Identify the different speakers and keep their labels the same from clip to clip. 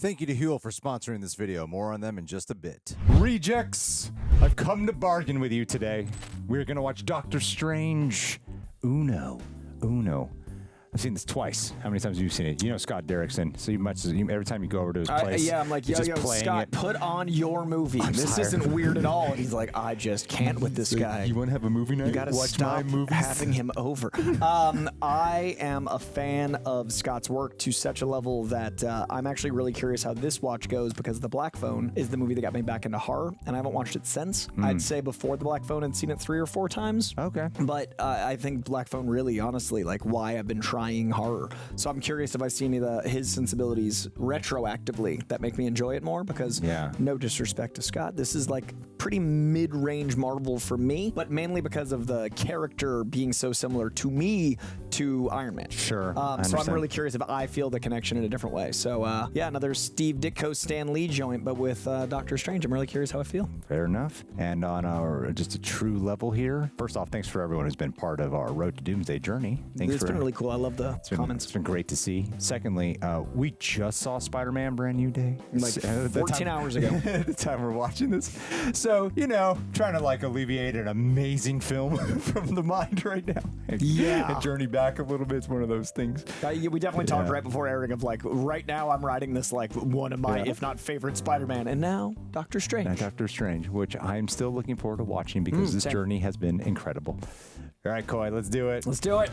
Speaker 1: Thank you to HUEL for sponsoring this video. More on them in just a bit. Rejects, I've come to bargain with you today. We're going to watch Doctor Strange Uno. I've seen this twice. How many times have you seen it? You know Scott Derrickson. So every time you go over to his place,
Speaker 2: I'm like, yo, Scott, put on your movie. This isn't weird at all. And he's like, I just can't with this guy.
Speaker 1: You want to have a movie night?
Speaker 2: You gotta stop having him over. I am a fan of Scott's work to such a level that I'm actually really curious how this watch goes, because The Black Phone is the movie that got me back into horror, and I haven't watched it since. I'd say before The Black Phone, I'd seen it 3 or 4 times.
Speaker 1: Okay.
Speaker 2: But I think Black Phone really, honestly, like why I've been trying horror. So I'm curious if I see any of his sensibilities retroactively that make me enjoy it more, because no disrespect to Scott, this is like pretty mid-range Marvel for me, but mainly because of the character being so similar to me to Iron Man.
Speaker 1: Sure.
Speaker 2: So I'm really curious if I feel the connection in a different way. So yeah, another Steve Ditko Stan Lee joint, but with Doctor Strange. I'm really curious how I feel.
Speaker 1: Fair enough. And on our just a true level here, first off, thanks for everyone who's been part of our Road to Doomsday journey. It's
Speaker 2: been really cool. I love the comments.
Speaker 1: It's been great to see. Secondly, we just saw Spider-Man Brand New Day.
Speaker 2: Like 14 hours ago.
Speaker 1: At the time we're watching this. So, trying to like alleviate an amazing film from the mind right now. And journey back a little bit. It's one of those things.
Speaker 2: We definitely talked right before airing of like, right now I'm riding this like one of my, if not favorite Spider-Man. And now Doctor Strange.
Speaker 1: Doctor Strange, which I'm still looking forward to watching because this journey has been incredible. All right, Coy, let's do it.
Speaker 2: Let's do it.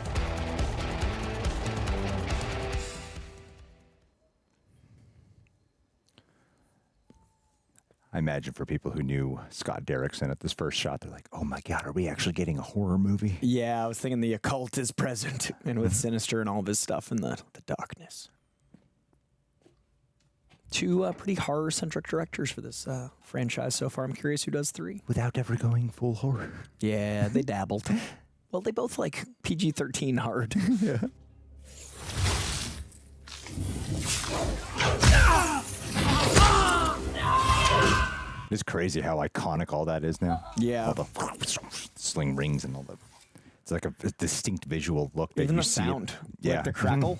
Speaker 1: I imagine for people who knew Scott Derrickson at this first shot, they're like, oh my God, are we actually getting a horror movie?
Speaker 2: Yeah, I was thinking the occult is present, and with Sinister and all of his stuff in the darkness. 2 pretty horror-centric directors for this franchise so far. I'm curious who does 3.
Speaker 1: Without ever going full horror.
Speaker 2: Yeah, they dabbled. Well, they both like PG-13 hard.
Speaker 1: Yeah. It's crazy how iconic all that is now.
Speaker 2: Yeah.
Speaker 1: All the sling rings and all that. It's like a distinct visual look. That
Speaker 2: Even
Speaker 1: you
Speaker 2: the
Speaker 1: see
Speaker 2: sound.
Speaker 1: Yeah.
Speaker 2: Like the crackle.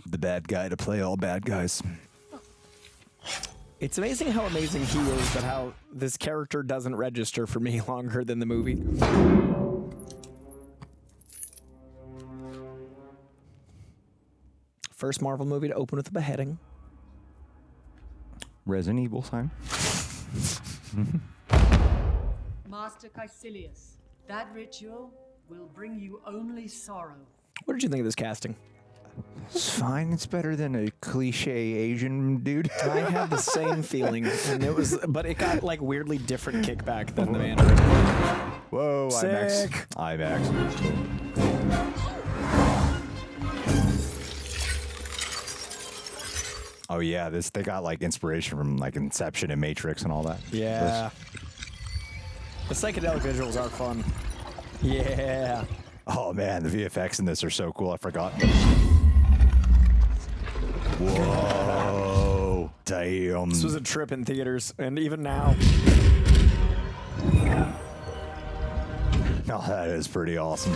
Speaker 1: The bad guy to play all bad guys.
Speaker 2: It's amazing how amazing he is, but how this character doesn't register for me longer than the movie. First Marvel movie to open with a beheading.
Speaker 1: Resident Evil sign.
Speaker 3: Master Kaecilius, that ritual will bring you only sorrow.
Speaker 2: What did you think of this casting?
Speaker 1: It's fine. It's better than a cliche Asian dude.
Speaker 2: I had the same feeling, and but it got like weirdly different kickback than the Mandarin.
Speaker 1: Whoa,
Speaker 2: Sick.
Speaker 1: IMAX. Oh yeah, they got like inspiration from like Inception and Matrix and all that.
Speaker 2: Yeah. The psychedelic visuals are fun. Yeah.
Speaker 1: Oh man, the VFX in this are so cool. I forgot. Whoa. Damn.
Speaker 2: This was a trip in theaters, and even now.
Speaker 1: Oh, that is pretty awesome.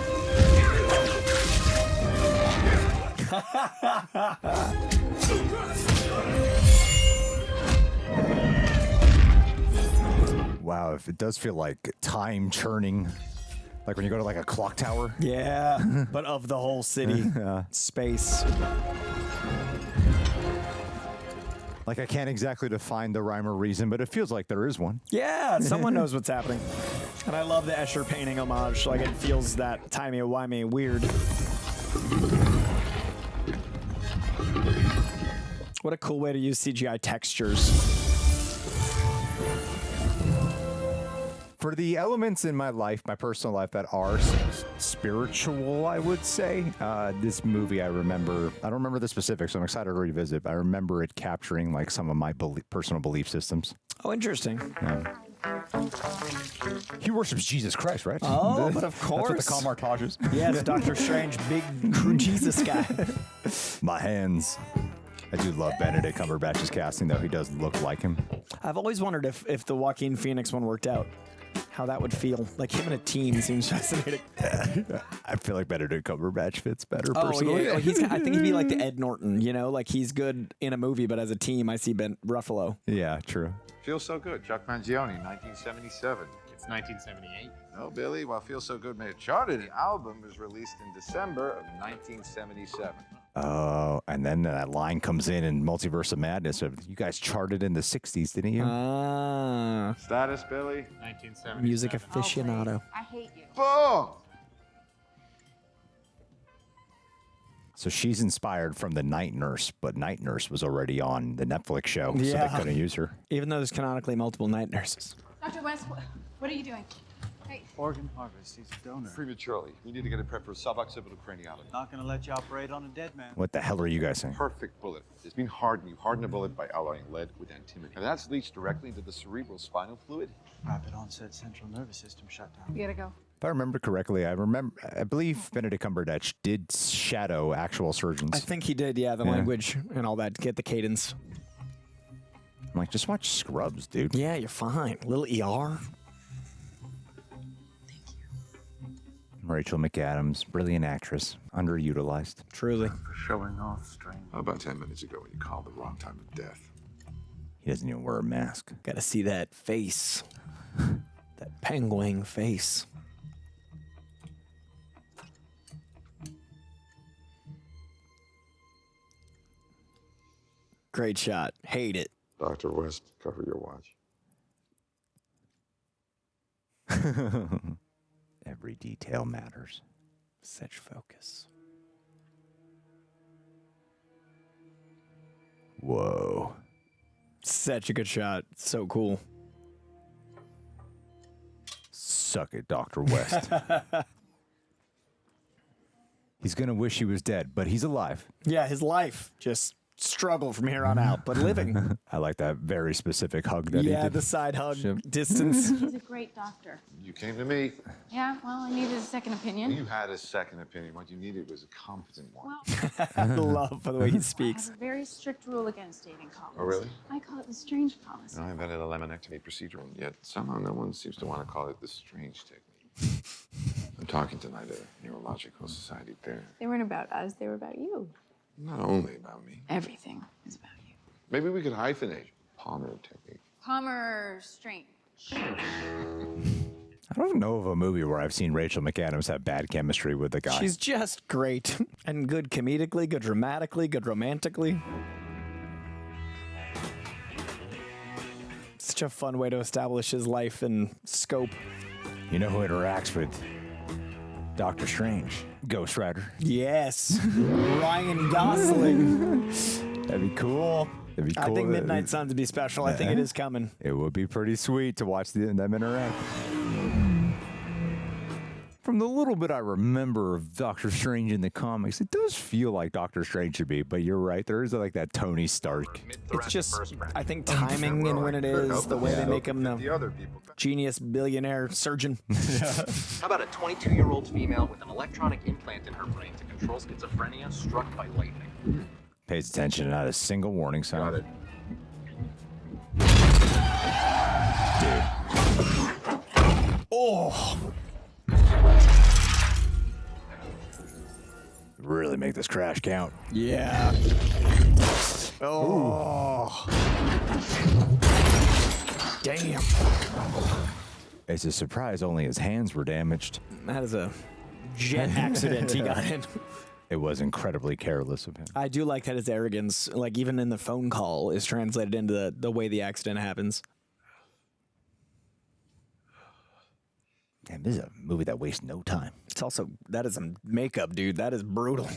Speaker 1: Wow, if it does feel like time churning, like when you go to like a clock tower.
Speaker 2: Yeah, but of the whole city. Space.
Speaker 1: Like I can't exactly define the rhyme or reason, but it feels like there is one.
Speaker 2: Yeah, someone knows what's happening. And I love the Escher painting homage. Like it feels that timey-wimey weird. What a cool way to use CGI textures.
Speaker 1: For the elements in my life, my personal life, that are spiritual, I would say, this movie I don't remember the specifics, so I'm excited to revisit, but I remember it capturing like some of my personal belief systems.
Speaker 2: Oh, interesting.
Speaker 1: He worships Jesus Christ, right?
Speaker 2: Oh, but of course.
Speaker 1: That's what the Kamartage is.
Speaker 2: Yes, Doctor Strange, big Jesus guy.
Speaker 1: My hands. I do love Benedict Cumberbatch's casting, though. He does look like him.
Speaker 2: I've always wondered if the Joaquin Phoenix one worked out. how that would feel. Like him in a team seems fascinating.
Speaker 1: I feel like Benedict Cumberbatch fits better
Speaker 2: Oh,
Speaker 1: personally.
Speaker 2: yeah. I think he'd be like the Ed Norton, you know? Like he's good in a movie, but as a team, I see Ben Ruffalo.
Speaker 1: Yeah, true.
Speaker 4: Feels So Good, Chuck Mangione, 1977.
Speaker 5: It's 1978.
Speaker 4: No, Billy, while Feel So Good made it charted, the album was released in December of 1977.
Speaker 1: Oh, and then that line comes in Multiverse of Madness. You guys charted in the 60s, didn't you?
Speaker 4: Status, Billy?
Speaker 5: 1977.
Speaker 2: Music aficionado.
Speaker 6: I hate you.
Speaker 4: Boom!
Speaker 1: So she's inspired from the Night Nurse, but Night Nurse was already on the Netflix show, so
Speaker 2: Yeah.
Speaker 1: they couldn't use her.
Speaker 2: Even though there's canonically multiple night nurses.
Speaker 6: Dr. West, what are you doing? Hey.
Speaker 7: Organ harvest. He's a donor.
Speaker 4: Prematurely. We need to get it prepped for suboccipital craniotomy.
Speaker 7: Not gonna let you operate on a dead man.
Speaker 1: What the hell are you guys saying?
Speaker 4: Perfect bullet. It's been hardened. You harden a bullet by alloying lead with antimony. And that's leached directly into the cerebral spinal fluid.
Speaker 7: Rapid onset central nervous system shutdown.
Speaker 6: We gotta go.
Speaker 1: If I remember correctly, I believe Benedict Cumberbatch did shadow actual surgeons.
Speaker 2: I think he did, yeah, the language and all that, get the cadence.
Speaker 1: I'm like, just watch Scrubs, dude.
Speaker 2: Yeah, you're fine. Little ER.
Speaker 1: Rachel McAdams, brilliant actress, underutilized.
Speaker 2: Truly.
Speaker 7: For showing off strength.
Speaker 4: About 10 minutes ago when you called the wrong time of death.
Speaker 1: He doesn't even wear a mask.
Speaker 2: Gotta see that face. That penguin face. Great shot. Hate it.
Speaker 4: Dr. West, cover your watch.
Speaker 1: Every detail matters.
Speaker 2: Such focus.
Speaker 1: Whoa.
Speaker 2: Such a good shot. So cool.
Speaker 1: Suck it, Dr. West. He's going to wish he was dead, but he's alive.
Speaker 2: Yeah, his life just struggle from here on out, but living.
Speaker 1: I like that very specific hug that he
Speaker 2: Yeah,
Speaker 1: did.
Speaker 2: the side hug distance.
Speaker 6: He's a great doctor.
Speaker 4: You came to me.
Speaker 6: Yeah, well, I needed a second opinion.
Speaker 4: You had a second opinion. What you needed was a competent one.
Speaker 6: Well,
Speaker 2: I love the way he
Speaker 6: I
Speaker 2: speaks.
Speaker 6: have a very strict rule against dating comments.
Speaker 4: Oh, really?
Speaker 6: I call it the strange policy.
Speaker 4: I invented a laminectomy procedure, and yet somehow no one seems to want to call it the strange technique. I'm talking tonight at a neurological society fair.
Speaker 6: They weren't about us, they were about you.
Speaker 4: Not only about me.
Speaker 6: Everything is about you.
Speaker 4: Maybe we could hyphenate Palmer technique.
Speaker 6: Palmer strange.
Speaker 1: I don't know of a movie where I've seen Rachel McAdams have bad chemistry with the guy.
Speaker 2: She's just great. And good comedically, good dramatically, good romantically. Such a fun way to establish his life and scope.
Speaker 1: You know who interacts with Doctor Strange? Ghost Rider.
Speaker 2: Yes. Ryan Gosling.
Speaker 1: That'd be cool. That'd be cool.
Speaker 2: I think Midnight Suns would be special. I think it is coming.
Speaker 1: It would be pretty sweet to watch them interact. From the little bit I remember of Doctor Strange in the comics, it does feel like Doctor Strange should be, but you're right. There is like that Tony Stark.
Speaker 2: It's just, I think, timing and when it is, the way they make him the
Speaker 4: other people.
Speaker 2: genius billionaire surgeon.
Speaker 5: How about a 22-year-old female with an electronic implant in her brain to control schizophrenia struck by lightning?
Speaker 1: Pays attention to not a single warning sign.
Speaker 4: Got it.
Speaker 1: Dude.
Speaker 2: Oh.
Speaker 1: Really make this crash count.
Speaker 2: Yeah. Oh. Damn.
Speaker 1: It's a surprise only his hands were damaged.
Speaker 2: That is a jet accident he got in.
Speaker 1: It was incredibly careless of him.
Speaker 2: I do like that his arrogance, like even in the phone call, is translated into the way the accident happens.
Speaker 1: Damn, this is a movie that wastes no time.
Speaker 2: It's also, that is some makeup, dude. That is brutal.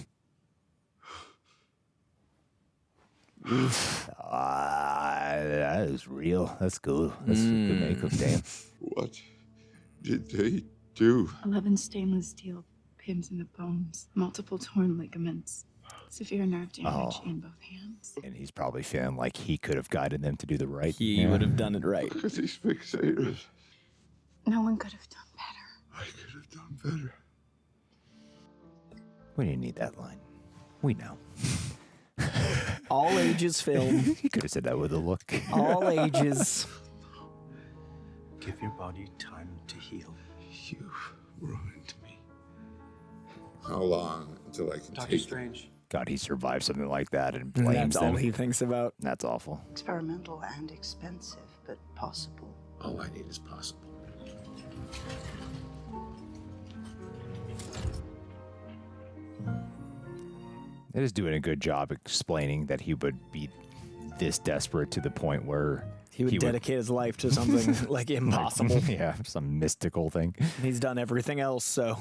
Speaker 1: That is real. That's cool. That's good makeup, damn.
Speaker 4: What did they do?
Speaker 8: 11 stainless steel pins in the bones, multiple torn ligaments, severe nerve damage in both hands.
Speaker 1: And he's probably feeling like he could have guided them to do the right.
Speaker 2: He would have done it right.
Speaker 4: Look at these fixators.
Speaker 8: No one could have done better.
Speaker 4: I could have done better.
Speaker 1: We didn't need that line. We know.
Speaker 2: All ages film.
Speaker 1: He could have said that with a look.
Speaker 2: All ages.
Speaker 7: Give your body time to heal.
Speaker 4: You've ruined me. How long until I can
Speaker 7: Doctor
Speaker 4: take
Speaker 7: Strange.
Speaker 1: God, he survived something like that and
Speaker 2: And
Speaker 1: blames
Speaker 2: that's all
Speaker 1: them.
Speaker 2: he thinks about.
Speaker 1: That's awful.
Speaker 9: Experimental and expensive, but possible.
Speaker 4: All I need is possible.
Speaker 1: It is doing a good job explaining that he would be this desperate to the point where
Speaker 2: He would dedicate his life to something like impossible.
Speaker 1: Yeah, some mystical thing.
Speaker 2: He's done everything else, so.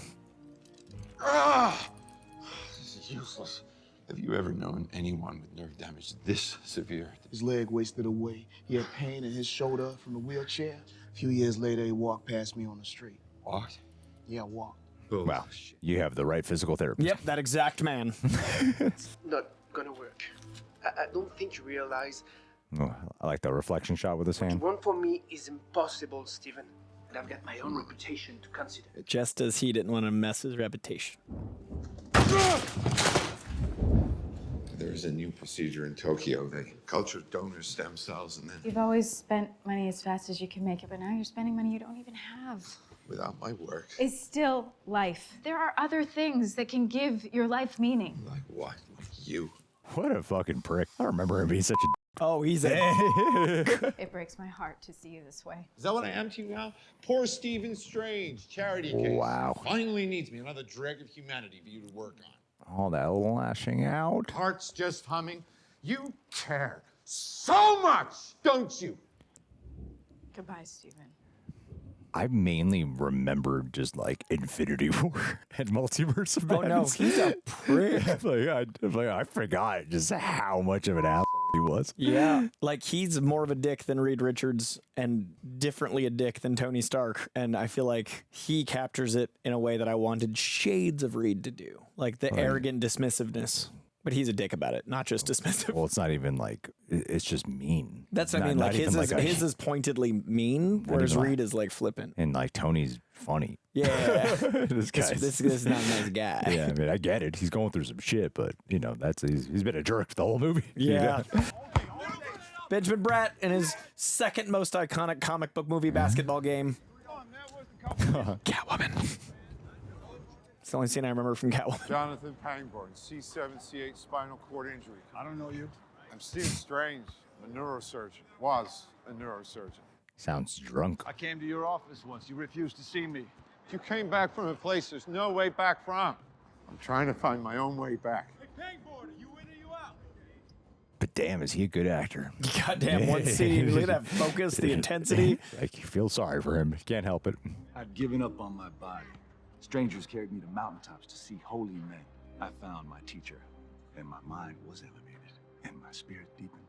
Speaker 4: This is useless. Have you ever known anyone with nerve damage this severe?
Speaker 10: His leg wasted away. He had pain in his shoulder from the wheelchair. A few years later, he walked past me on the street.
Speaker 4: What?
Speaker 10: Yeah, walked.
Speaker 4: Oh,
Speaker 1: Wow, you have the right physical therapist.
Speaker 2: Yep, that exact man.
Speaker 11: Not gonna work. I don't think you realize
Speaker 1: Oh, I like the reflection shot with his
Speaker 11: what you
Speaker 1: hand.
Speaker 11: want from me is impossible, Stephen. And I've got my own reputation to consider.
Speaker 2: Just as he didn't want to mess his reputation.
Speaker 4: There is a new procedure in Tokyo. They culture donor stem cells and then,
Speaker 6: You've always spent money as fast as you can make it, but now you're spending money you don't even have.
Speaker 4: without my work,
Speaker 6: It's still life. There are other things that can give your life meaning.
Speaker 4: like what? Like you.
Speaker 1: What a fucking prick. I don't remember him being such a
Speaker 2: Oh, he's a.
Speaker 6: It breaks my heart to see you this way.
Speaker 12: Is that what I am to you now? Poor Stephen Strange, charity case.
Speaker 1: Wow.
Speaker 12: Finally needs me, another dreg of humanity for you to work on.
Speaker 1: all that lashing out.
Speaker 12: Heart's just humming. You care so much, don't you?
Speaker 6: Goodbye, Stephen.
Speaker 1: I mainly remember just like Infinity War and Multiverse of
Speaker 2: Oh no,
Speaker 1: Madness.
Speaker 2: he's a prick.
Speaker 1: I forgot just how much of an asshole he was.
Speaker 2: Yeah, like he's more of a dick than Reed Richards and differently a dick than Tony Stark. And I feel like he captures it in a way that I wanted shades of Reed to do. Like the arrogant dismissiveness. But he's a dick about it, not just dismissive.
Speaker 1: Well, it's not even like, it's just mean.
Speaker 2: That's what I mean.
Speaker 1: Not
Speaker 2: Like his
Speaker 1: even
Speaker 2: is,
Speaker 1: like a-
Speaker 2: his is pointedly mean, whereas
Speaker 1: even like-
Speaker 2: Reed is like flippant.
Speaker 1: And like Tony's funny.
Speaker 2: Yeah,
Speaker 1: this guy.
Speaker 2: this is not a nice guy.
Speaker 1: Yeah, I mean, I get it. He's going through some shit, but you know, he's been a jerk the whole movie.
Speaker 2: Yeah. Benjamin Bratt in his second most iconic comic book movie basketball game. Catwoman. It's the only scene I remember from Catwoman.
Speaker 12: Jonathan Pangborn, C7-C8 spinal cord injury.
Speaker 10: I don't know you.
Speaker 12: I'm Stephen Strange, I'm a neurosurgeon. Was a neurosurgeon.
Speaker 1: Sounds drunk.
Speaker 12: I came to your office once. You refused to see me. You came back from a place there's no way back from. I'm trying to find my own way back. Hey, Pangborn, are you in or you out?
Speaker 1: But damn, is he a good actor?
Speaker 2: Goddamn, one scene. Look at that focus, the intensity.
Speaker 1: Like, you feel sorry for him. Can't help it.
Speaker 13: I'd given up on my body. Strangers carried me to mountaintops to see holy men. I found my teacher, and my mind was elevated, and my spirit deepened.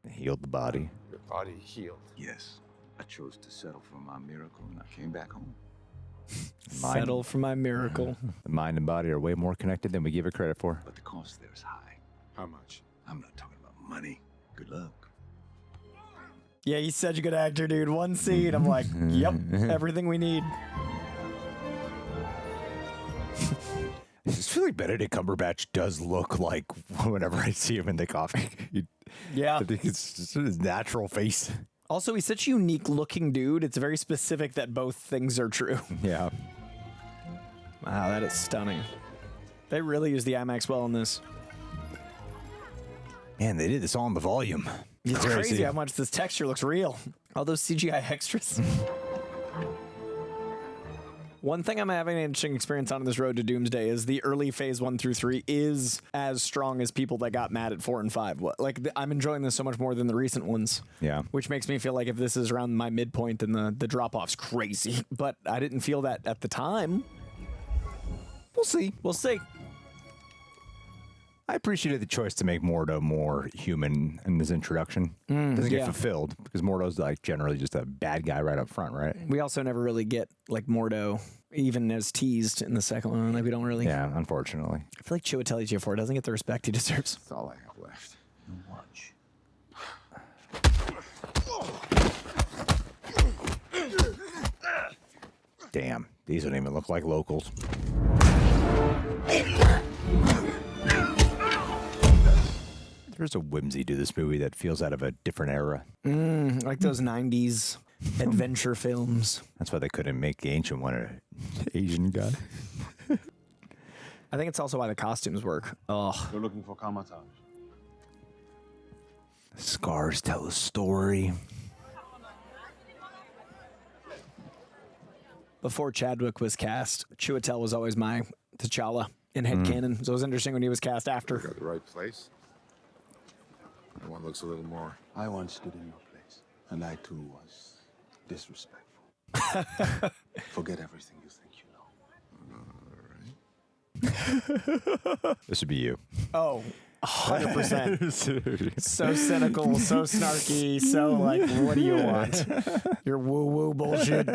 Speaker 1: Healed the body.
Speaker 12: Your body healed.
Speaker 13: Yes, I chose to settle for my miracle, and I came back home.
Speaker 2: Settle for my miracle.
Speaker 1: The mind and body are way more connected than we give it credit for.
Speaker 13: But the cost there is high.
Speaker 12: How much?
Speaker 13: I'm not talking about money. Good luck.
Speaker 2: Yeah, he's such a good actor, dude. One scene, I'm like, yep, everything we need.
Speaker 1: I just feel like Benedict Cumberbatch does look like whenever I see him in the coffee.
Speaker 2: Yeah.
Speaker 1: I think it's just his natural face.
Speaker 2: Also, he's such a unique looking dude. It's very specific that both things are true.
Speaker 1: Yeah.
Speaker 2: Wow, that is stunning. They really use the IMAX well in this.
Speaker 1: Man, they did this all in the volume.
Speaker 2: It's crazy how much this texture looks real. All those CGI extras. One thing I'm having an interesting experience on this road to Doomsday is the early phase 1 through 3 is as strong as people that got mad at 4 and 5. Like, I'm enjoying this so much more than the recent ones.
Speaker 1: Yeah.
Speaker 2: Which makes me feel like if this is around my midpoint, then the drop-off's crazy. But I didn't feel that at the time.
Speaker 1: We'll see.
Speaker 2: We'll see.
Speaker 1: I appreciated the choice to make Mordo more human in this introduction. Doesn't get
Speaker 2: yeah.
Speaker 1: fulfilled because Mordo's like generally just a bad guy right up front, right?
Speaker 2: We also never really get like Mordo, even as teased in the second one. Like we don't really.
Speaker 1: Yeah, unfortunately.
Speaker 2: I feel like Chiwetel Ejiofor doesn't get the respect he deserves.
Speaker 4: That's all I have left.
Speaker 13: Watch.
Speaker 1: Damn, these don't even look like locals. There's a whimsy to this movie that feels out of a different era.
Speaker 2: Like those 90s adventure films.
Speaker 1: That's why they couldn't make the Ancient One an Asian guy.
Speaker 2: I think it's also why the costumes work. Oh,
Speaker 12: You're looking for Kamata.
Speaker 1: Scars tell a story.
Speaker 2: before Chadwick was cast, Chiwetel was always my T'Challa in headcanon. So it was interesting when he was cast after.
Speaker 4: Got the right place. That one looks a little more.
Speaker 13: I once stood in your place, and I too was disrespectful. Forget everything you think you know.
Speaker 1: This would be you.
Speaker 2: Oh, 100%. So cynical, so snarky, so like, what do you want? Your woo-woo bullshit.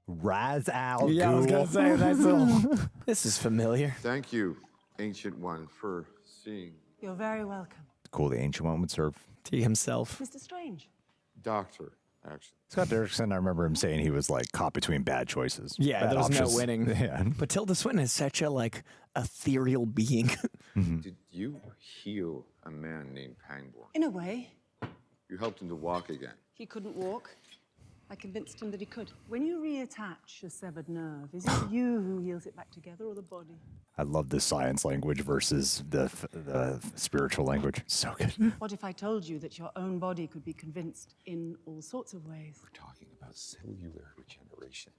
Speaker 1: Raz Al
Speaker 2: Yeah, I was going to say, nice little... This is familiar.
Speaker 4: Thank you, Ancient One, for seeing.
Speaker 3: You're very welcome.
Speaker 1: Cool, the Ancient One would serve.
Speaker 2: To himself.
Speaker 3: Mr. Strange.
Speaker 4: Doctor, actually.
Speaker 1: Scott Derrickson, I remember him saying he was like caught between bad choices.
Speaker 2: Yeah,
Speaker 1: bad
Speaker 2: there was
Speaker 1: options.
Speaker 2: no winning.
Speaker 1: Yeah.
Speaker 2: But Tilda Swinton is such a like ethereal being.
Speaker 4: Did you heal a man named Pangborn?
Speaker 3: In a way,
Speaker 4: You helped him to walk again.
Speaker 3: he couldn't walk. I convinced him that he could. When you reattach a severed nerve, is it you who heals it back together or the body?
Speaker 1: I love the science language versus the spiritual language. So good.
Speaker 3: What if I told you that your own body could be convinced in all sorts of ways?
Speaker 4: We're talking about cellular regeneration.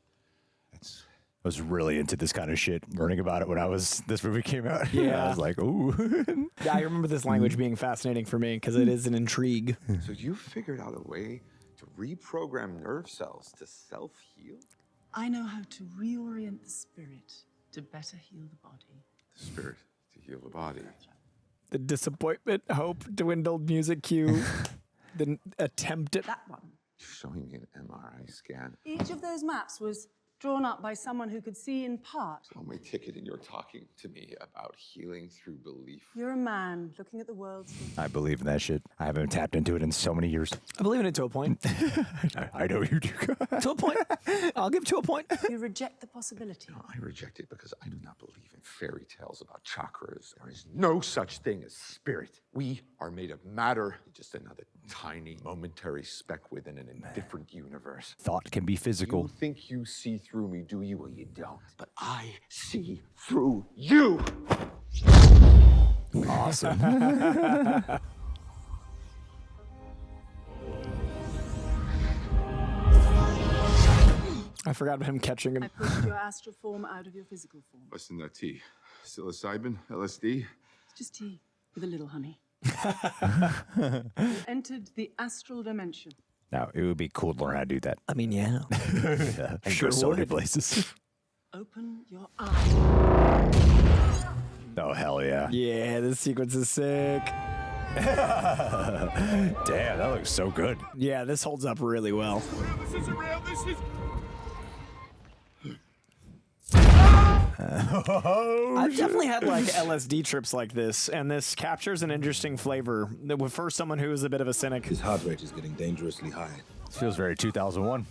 Speaker 4: That's...
Speaker 1: I was really into this kind of shit, learning about it when this movie came out.
Speaker 2: Yeah.
Speaker 1: I was like, ooh.
Speaker 2: Yeah, I remember this language being fascinating for me because it is an intrigue.
Speaker 4: So you figured out a way to reprogram nerve cells to self-heal?
Speaker 3: I know how to reorient the spirit to better heal the body.
Speaker 4: The spirit to heal the body.
Speaker 2: The disappointment, hope, dwindled music cue, the attempt at...
Speaker 3: That one.
Speaker 4: Showing me an MRI scan.
Speaker 3: Each of those maps was drawn up by someone who could see in part.
Speaker 4: Oh, my ticket, and you're talking to me about healing through belief.
Speaker 3: You're a man looking at the world through...
Speaker 1: I believe in that shit. I haven't tapped into it in so many years.
Speaker 2: I believe in it to a point.
Speaker 1: I know you do.
Speaker 2: To a point. I'll give to a point.
Speaker 3: You reject the possibility.
Speaker 4: No, I reject it because I do not believe in fairy tales about chakras. There is no such thing as spirit. We are made of matter, just another tiny, momentary speck within an indifferent universe.
Speaker 1: Thought can be physical.
Speaker 4: You think you see through me, do you? Well, you don't. But I see through you.
Speaker 1: Awesome.
Speaker 2: I forgot about him catching him.
Speaker 3: I pushed your astral form out of your physical form.
Speaker 4: What's in that tea? Psilocybin? LSD?
Speaker 3: It's just tea with a little honey. You entered the astral dimension.
Speaker 1: Now, it would be cool to learn how to do that.
Speaker 2: I mean, yeah.
Speaker 1: Yeah. And
Speaker 2: Sure
Speaker 1: go so many
Speaker 2: would.
Speaker 1: places.
Speaker 3: Open your eyes.
Speaker 1: Oh, hell yeah.
Speaker 2: Yeah, this sequence is sick.
Speaker 1: Damn, that looks so good.
Speaker 2: Yeah, this holds up really well.
Speaker 12: This isn't real. This is...
Speaker 2: I've definitely had like LSD trips like this, and this captures an interesting flavor for someone who is a bit of a cynic.
Speaker 13: His heart rate is getting dangerously high.
Speaker 1: This feels very 2001.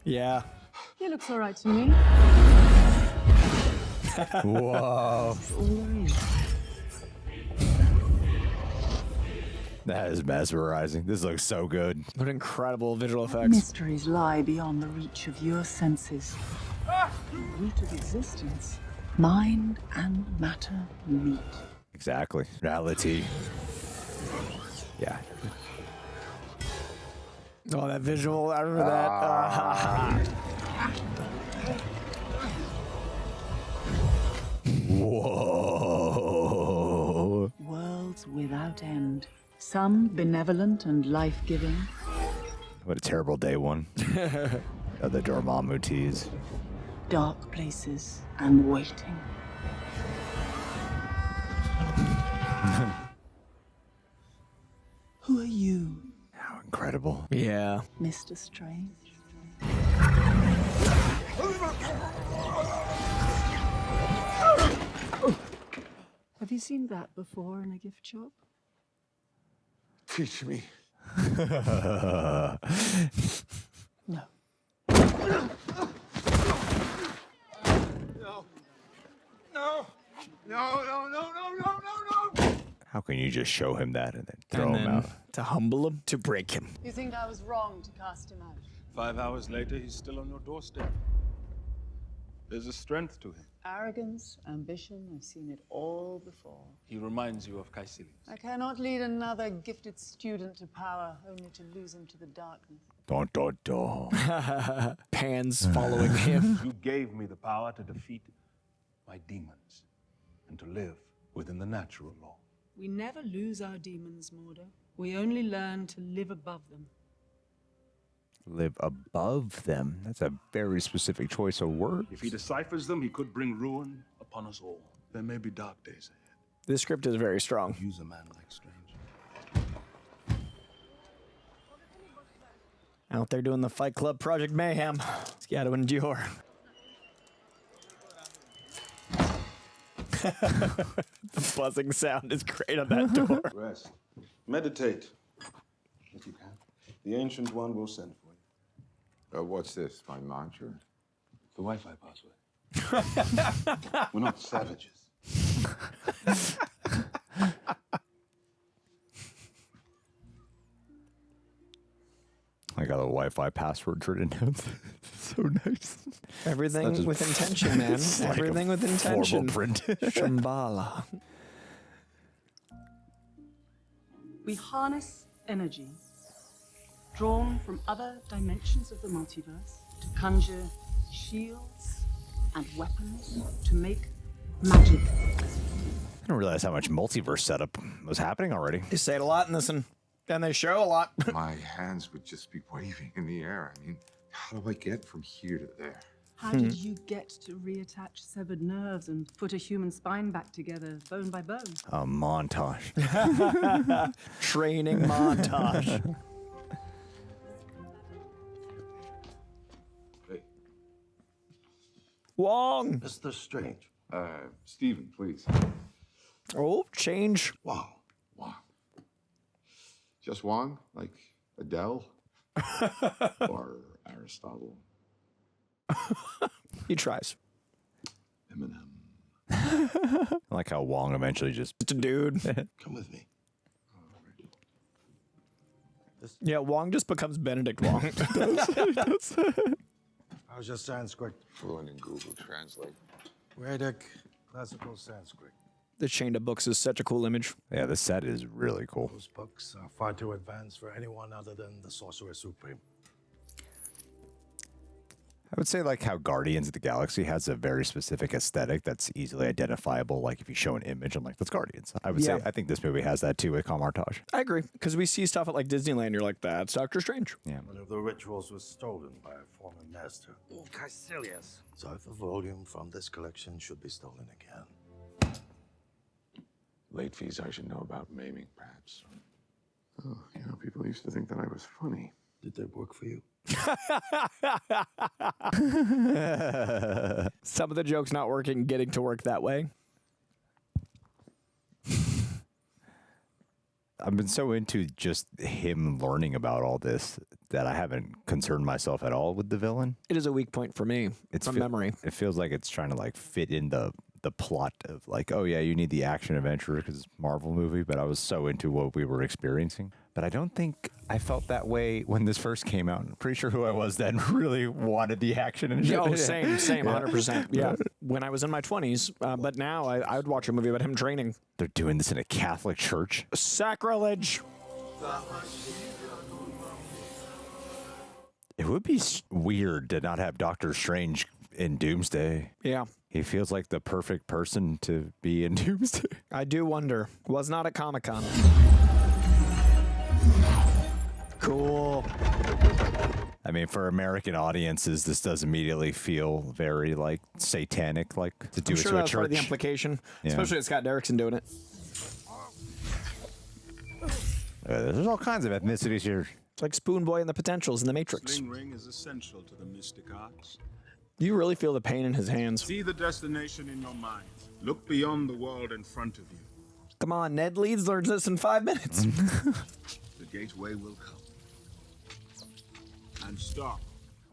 Speaker 2: Yeah.
Speaker 3: He looks all right to me.
Speaker 1: Whoa.
Speaker 3: That's all there is.
Speaker 1: That is mesmerizing. This looks so good.
Speaker 2: What incredible visual effects.
Speaker 3: Mysteries lie beyond the reach of your senses. The root of existence. Mind and matter meet.
Speaker 1: Exactly. Reality. Yeah.
Speaker 2: Oh, that visual. I remember that.
Speaker 1: Whoa.
Speaker 3: Worlds without end. Some benevolent and life-giving.
Speaker 1: What a terrible day one. Oh, the Dormammu tease.
Speaker 3: Dark places and waiting. Who are you,
Speaker 1: How incredible.
Speaker 2: Yeah.
Speaker 3: Mr. Strange? Have you seen that before in a gift shop?
Speaker 4: Teach me.
Speaker 3: No.
Speaker 12: No. No, no, no, no, no, no, no.
Speaker 1: How can you just show him that and then throw him out?
Speaker 2: To humble him, to break him.
Speaker 3: You think I was wrong to cast him out?
Speaker 13: 5 hours later, he's still on your doorstep. There's a strength to him.
Speaker 3: Arrogance, ambition, I've seen it all before.
Speaker 13: He reminds you of Kaecilius.
Speaker 3: I cannot lead another gifted student to power, only to lose him to the darkness.
Speaker 1: Dun, dun, dun.
Speaker 2: Pans following him.
Speaker 13: You gave me the power to defeat my demons and to live within the natural law.
Speaker 3: We never lose our demons, Mordo. We only learn to live above them.
Speaker 1: Live above them. That's a very specific choice of words.
Speaker 13: If he deciphers them, he could bring ruin upon us all. There may be dark days ahead.
Speaker 2: This script is very strong.
Speaker 13: Use a man like Strange.
Speaker 2: Out there doing the Fight Club Project Mayhem. It's got to endure. The buzzing sound is great on that door.
Speaker 13: Rest. Meditate. If you can. The Ancient One will send for you.
Speaker 4: What's this, my mantra?
Speaker 13: The Wi-Fi password. We're not savages.
Speaker 1: I got a Wi-Fi password written down. So nice.
Speaker 2: Everything with intention, man. Everything with intention.
Speaker 1: Print.
Speaker 2: Shambhala.
Speaker 3: We harness energy drawn from other dimensions of the multiverse to conjure shields and weapons to make magic.
Speaker 1: I didn't realize how much multiverse setup was happening already.
Speaker 2: They say it a lot in this one, and they show a lot.
Speaker 4: My hands would just be waving in the air. I mean, how do I get from here to there?
Speaker 3: How did you get to reattach severed nerves and put a human spine back together, bone by bone?
Speaker 1: A montage.
Speaker 2: Training montage.
Speaker 13: Hey.
Speaker 2: Wong.
Speaker 13: Mr. Strange. Stephen, please.
Speaker 2: Oh, change.
Speaker 4: Wong. Just Wong? Like Adele? Or Aristotle?
Speaker 2: He tries.
Speaker 4: Eminem.
Speaker 1: I like how Wong eventually just
Speaker 2: a dude.
Speaker 13: Come with me.
Speaker 2: Yeah, Wong just becomes Benedict Wong.
Speaker 7: How's your Sanskrit?
Speaker 4: Fluent in Google Translate.
Speaker 7: Vedic, classical Sanskrit.
Speaker 2: The chained up books is such a cool image.
Speaker 1: Yeah, the set is really cool.
Speaker 7: Those books are far too advanced for anyone other than the Sorcerer Supreme.
Speaker 1: I would say like how Guardians of the Galaxy has a very specific aesthetic that's easily identifiable. Like if you show an image, I'm like, that's Guardians. I would say I think this movie has that too with Comartage.
Speaker 2: I agree, because we see stuff at like Disneyland, you're like, that's Doctor Strange.
Speaker 1: Yeah.
Speaker 7: One of the rituals was stolen by a former master, Kaecilius. So if a volume from this collection should be stolen again.
Speaker 4: Late fees I should know about maiming, perhaps. Oh, you know, people used to think that I was funny.
Speaker 7: Did that work for you?
Speaker 2: Some of the jokes not working, getting to work that way.
Speaker 1: I've been so into just him learning about all this that I haven't concerned myself at all with the villain.
Speaker 2: It is a weak point for me, from memory.
Speaker 1: It feels like it's trying to like fit in the plot of like, oh yeah, you need the action adventure because it's a Marvel movie, but I was so into what we were experiencing. But I don't think I felt that way when this first came out. I'm pretty sure who I was then really wanted the action and shit.
Speaker 2: Oh, same, 100%. Yeah, when I was in my 20s, but now I would watch a movie about him training.
Speaker 1: They're doing this in a Catholic church.
Speaker 2: Sacrilege.
Speaker 1: It would be weird to not have Doctor Strange in Doomsday.
Speaker 2: Yeah.
Speaker 1: He feels like the perfect person to be in Doomsday.
Speaker 2: I do wonder. Was not at Comic-Con. Cool.
Speaker 1: I mean, for American audiences, this does immediately feel very like satanic, like to do
Speaker 2: I'm
Speaker 1: it
Speaker 2: sure
Speaker 1: to a
Speaker 2: that's
Speaker 1: church.
Speaker 2: part of the implication, especially with Scott Derrickson doing it.
Speaker 1: There's all kinds of ethnicities here.
Speaker 2: It's like Spoon Boy and the Potentials in The Matrix.
Speaker 13: Sling ring is essential to the mystic arts.
Speaker 2: You really feel the pain in his hands.
Speaker 13: See the destination in your mind. Look beyond the world in front of you.
Speaker 2: Come on, Ned Leeds learns this in 5 minutes.
Speaker 13: The gateway will come. And stop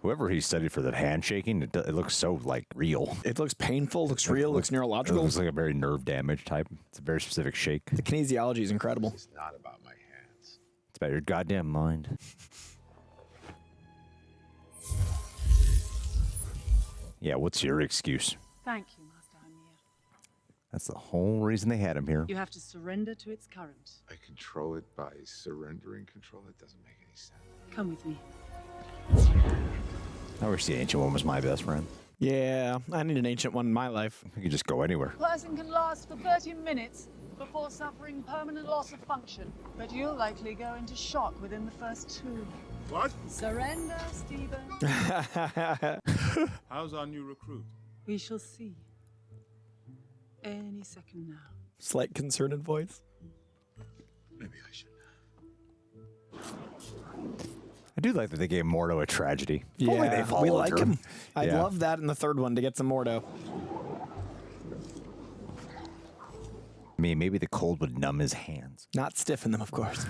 Speaker 1: Whoever he studied for the handshaking, it looks so, like, real.
Speaker 2: It looks painful, looks real, looks neurological.
Speaker 1: It looks like a very nerve damage type. It's a very specific shake.
Speaker 2: The kinesiology is incredible.
Speaker 4: It's not about my hands.
Speaker 1: It's about your goddamn mind. Yeah, what's your excuse?
Speaker 3: Thank you, Master Amir.
Speaker 1: That's the whole reason they had him here.
Speaker 3: You have to surrender to its current.
Speaker 4: I control it by surrendering control. It doesn't make any sense.
Speaker 3: Come with me.
Speaker 1: I wish the Ancient One was my best friend.
Speaker 2: Yeah, I need an Ancient One in my life.
Speaker 1: I could just go anywhere.
Speaker 3: Person can last for 30 minutes before suffering permanent loss of function, but you'll likely go into shock within the first 2.
Speaker 12: What?
Speaker 3: Surrender, Stephen.
Speaker 12: How's our new recruit?
Speaker 3: We shall see. Any second now.
Speaker 2: Slight concerned voice.
Speaker 12: Maybe I should.
Speaker 1: I do like that they gave Mordo a tragedy. Only they
Speaker 2: Yeah,
Speaker 1: followed
Speaker 2: we like
Speaker 1: her.
Speaker 2: him. I
Speaker 1: Yeah.
Speaker 2: love that in the third one to get some Mordo.
Speaker 1: I mean, maybe the cold would numb his hands.
Speaker 2: Not stiffen them, of course.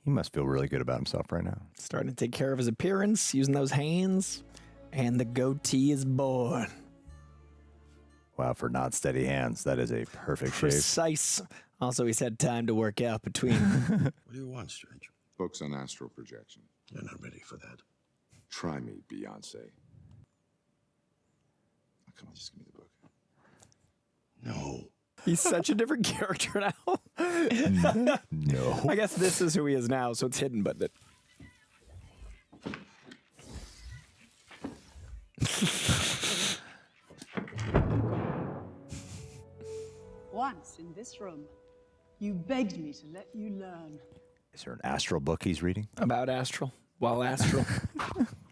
Speaker 1: He must feel really good about himself right now.
Speaker 2: Starting to take care of his appearance, using those hands, and the goatee is born.
Speaker 1: Wow, for not steady hands, that is a perfect shape.
Speaker 2: Precise. Also, he's had time to work out between.
Speaker 7: What do you want, stranger?
Speaker 4: Books on astral projection.
Speaker 7: You're not ready for that.
Speaker 4: Try me, Beyonce. Oh, come on, just give me the book.
Speaker 7: No.
Speaker 2: He's such a different character now.
Speaker 1: No.
Speaker 2: I guess this is who he is now, so it's hidden, but...
Speaker 3: Once in this room, you begged me to let you learn.
Speaker 1: Is there an astral book he's reading?
Speaker 2: About astral. While astral.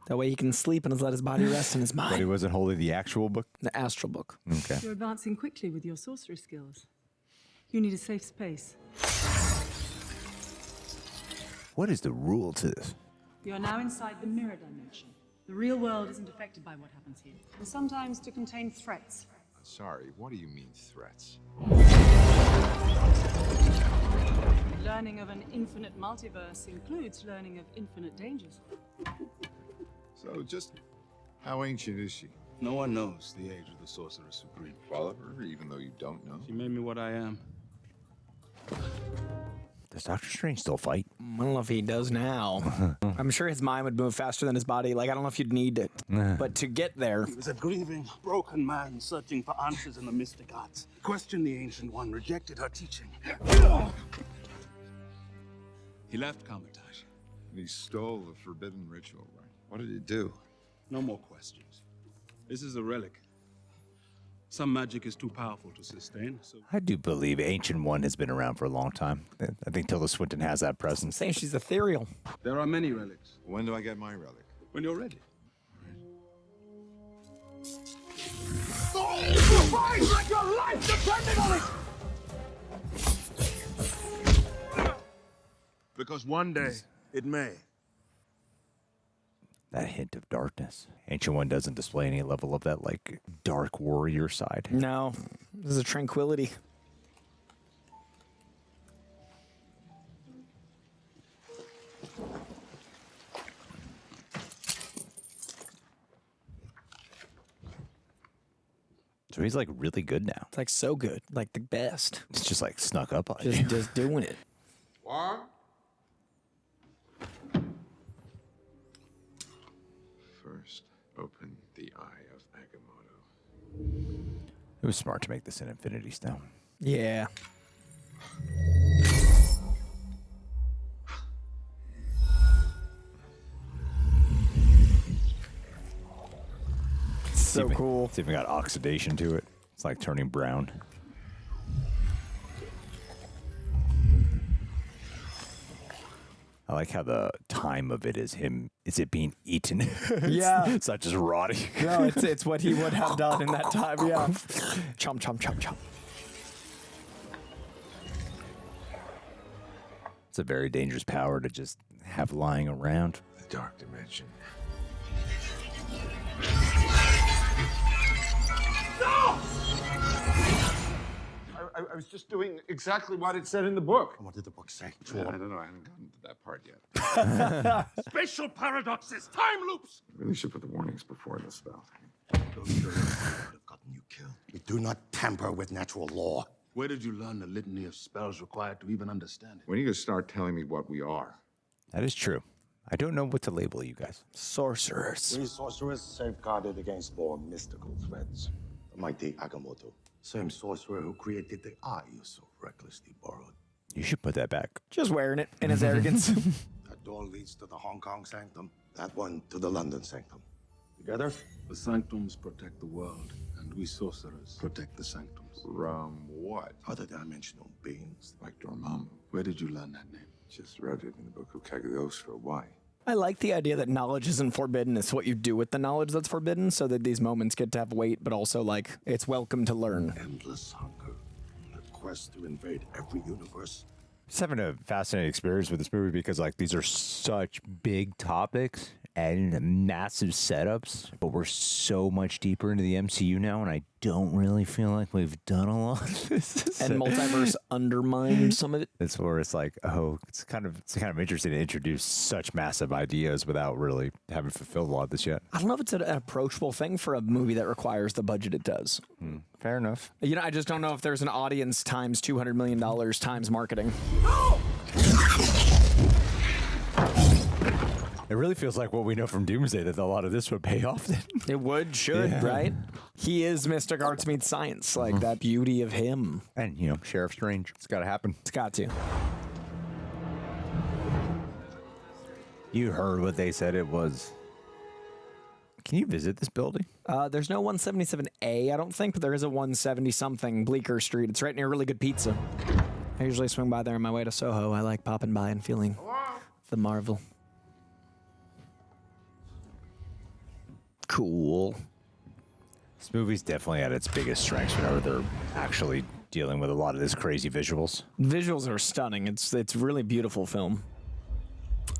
Speaker 2: That way he can sleep and just let his body rest in his mind.
Speaker 1: But he wasn't holding the actual book?
Speaker 2: The astral book.
Speaker 1: Okay.
Speaker 3: You're advancing quickly with your sorcery skills. You need a safe space.
Speaker 1: What is the rule to this?
Speaker 3: You are now inside the mirror dimension. The real world isn't affected by what happens here. And sometimes to contain threats.
Speaker 4: Sorry, what do you mean threats?
Speaker 3: Learning of an infinite multiverse includes learning of infinite dangers.
Speaker 4: So just how ancient is she?
Speaker 14: No one knows the age of the Sorcerer Supreme.
Speaker 4: Follow her, even though you don't know?
Speaker 14: She made me what I am.
Speaker 1: Does Doctor Strange still fight?
Speaker 2: I don't know if he does now. I'm sure his mind would move faster than his body. Like, I don't know if you'd need it. But to get there...
Speaker 14: He was a grieving, broken man searching for answers in the mystic arts. Questioned the Ancient One, rejected her teaching. He left Cumberbatch.
Speaker 4: He stole the forbidden ritual, right? What did he do?
Speaker 14: No more questions. This is a relic. Some magic is too powerful to sustain, so...
Speaker 1: I do believe Ancient One has been around for a long time. I think Tilda Swinton has that presence.
Speaker 2: Saying she's ethereal.
Speaker 14: There are many relics.
Speaker 4: When do I get my relic?
Speaker 14: When you're ready.
Speaker 12: Fight like your life depended on it!
Speaker 14: Because one day, it may.
Speaker 1: That hint of darkness. Ancient One doesn't display any level of that, like, dark warrior side.
Speaker 2: No. This is a tranquility.
Speaker 1: So he's, like, really good now.
Speaker 2: It's, like, so good. Like, the best.
Speaker 1: It's just, like, snuck up on you.
Speaker 2: Just doing it.
Speaker 4: Wong? First, open the Eye of Agamotto.
Speaker 1: It was smart to make this an Infinity Stone.
Speaker 2: Yeah. So cool.
Speaker 1: It's even got oxidation to it. It's like turning brown. I like how the time of it is it being eaten?
Speaker 2: Yeah.
Speaker 1: It's not just rotting.
Speaker 2: No, it's what he would have done in that time, yeah. Chomp, chomp, chomp, chomp.
Speaker 1: It's a very dangerous power to just have lying around.
Speaker 4: The dark dimension.
Speaker 12: No! I was just doing exactly what it said in the book.
Speaker 7: What did the book say?
Speaker 4: I don't know. I haven't gotten to that part yet.
Speaker 12: Spatial paradoxes, time loops.
Speaker 4: I really should put the warnings before the spell.
Speaker 7: Those would have gotten you killed. We do not tamper with natural law.
Speaker 13: Where did you learn the litany of spells required to even understand it?
Speaker 4: When are you going to start telling me what we are?
Speaker 1: That is true. I don't know what to label you guys.
Speaker 2: Sorcerers.
Speaker 7: We sorcerers safeguarded against more mystical threats. The mighty Agamotto, same sorcerer who created the eye you so recklessly borrowed.
Speaker 1: You should put that back.
Speaker 2: Just wearing it in his arrogance.
Speaker 7: That door leads to the Hong Kong sanctum, that one to the London sanctum. Together?
Speaker 13: The sanctums protect the world, and we sorcerers protect the sanctums.
Speaker 4: From what?
Speaker 7: Other dimensional beings.
Speaker 4: Like Dormammu.
Speaker 13: Where did you learn that name?
Speaker 4: Just read it in the book of Kaecilius. Why?
Speaker 2: I like the idea that knowledge isn't forbidden. It's what you do with the knowledge that's forbidden, so that these moments get to have weight, but also, like, it's welcome to learn.
Speaker 7: Endless hunger. The quest to invade every universe.
Speaker 1: Just having a fascinating experience with this movie because, like, these are such big topics and massive setups, but we're so much deeper into the MCU now, and I don't really feel like we've done a lot of this.
Speaker 2: And multiverse undermines some of it.
Speaker 1: That's where it's like, oh, it's kind of interesting to introduce such massive ideas without really having fulfilled a lot of this yet.
Speaker 2: I don't know if it's an approachable thing for a movie that requires the budget it does.
Speaker 1: Fair enough.
Speaker 2: You know, I just don't know if there's an audience times $200 million times marketing.
Speaker 1: It really feels like what we know from Doomsday that a lot of this would pay off then.
Speaker 2: It would, should, right? He is mystic arts meets science, like that beauty of him.
Speaker 1: And, you know, Sheriff Strange. It's got to happen.
Speaker 2: It's got to.
Speaker 1: You heard what they said it was. Can you visit this building?
Speaker 2: There's no 177A, I don't think, but there is a 170-something Bleecker Street. It's right near really good pizza. I usually swing by there on my way to Soho. I like popping by and feeling the marvel. Cool.
Speaker 1: This movie's definitely at its biggest strengths whenever they're actually dealing with a lot of this crazy visuals.
Speaker 2: Visuals are stunning. It's really beautiful film.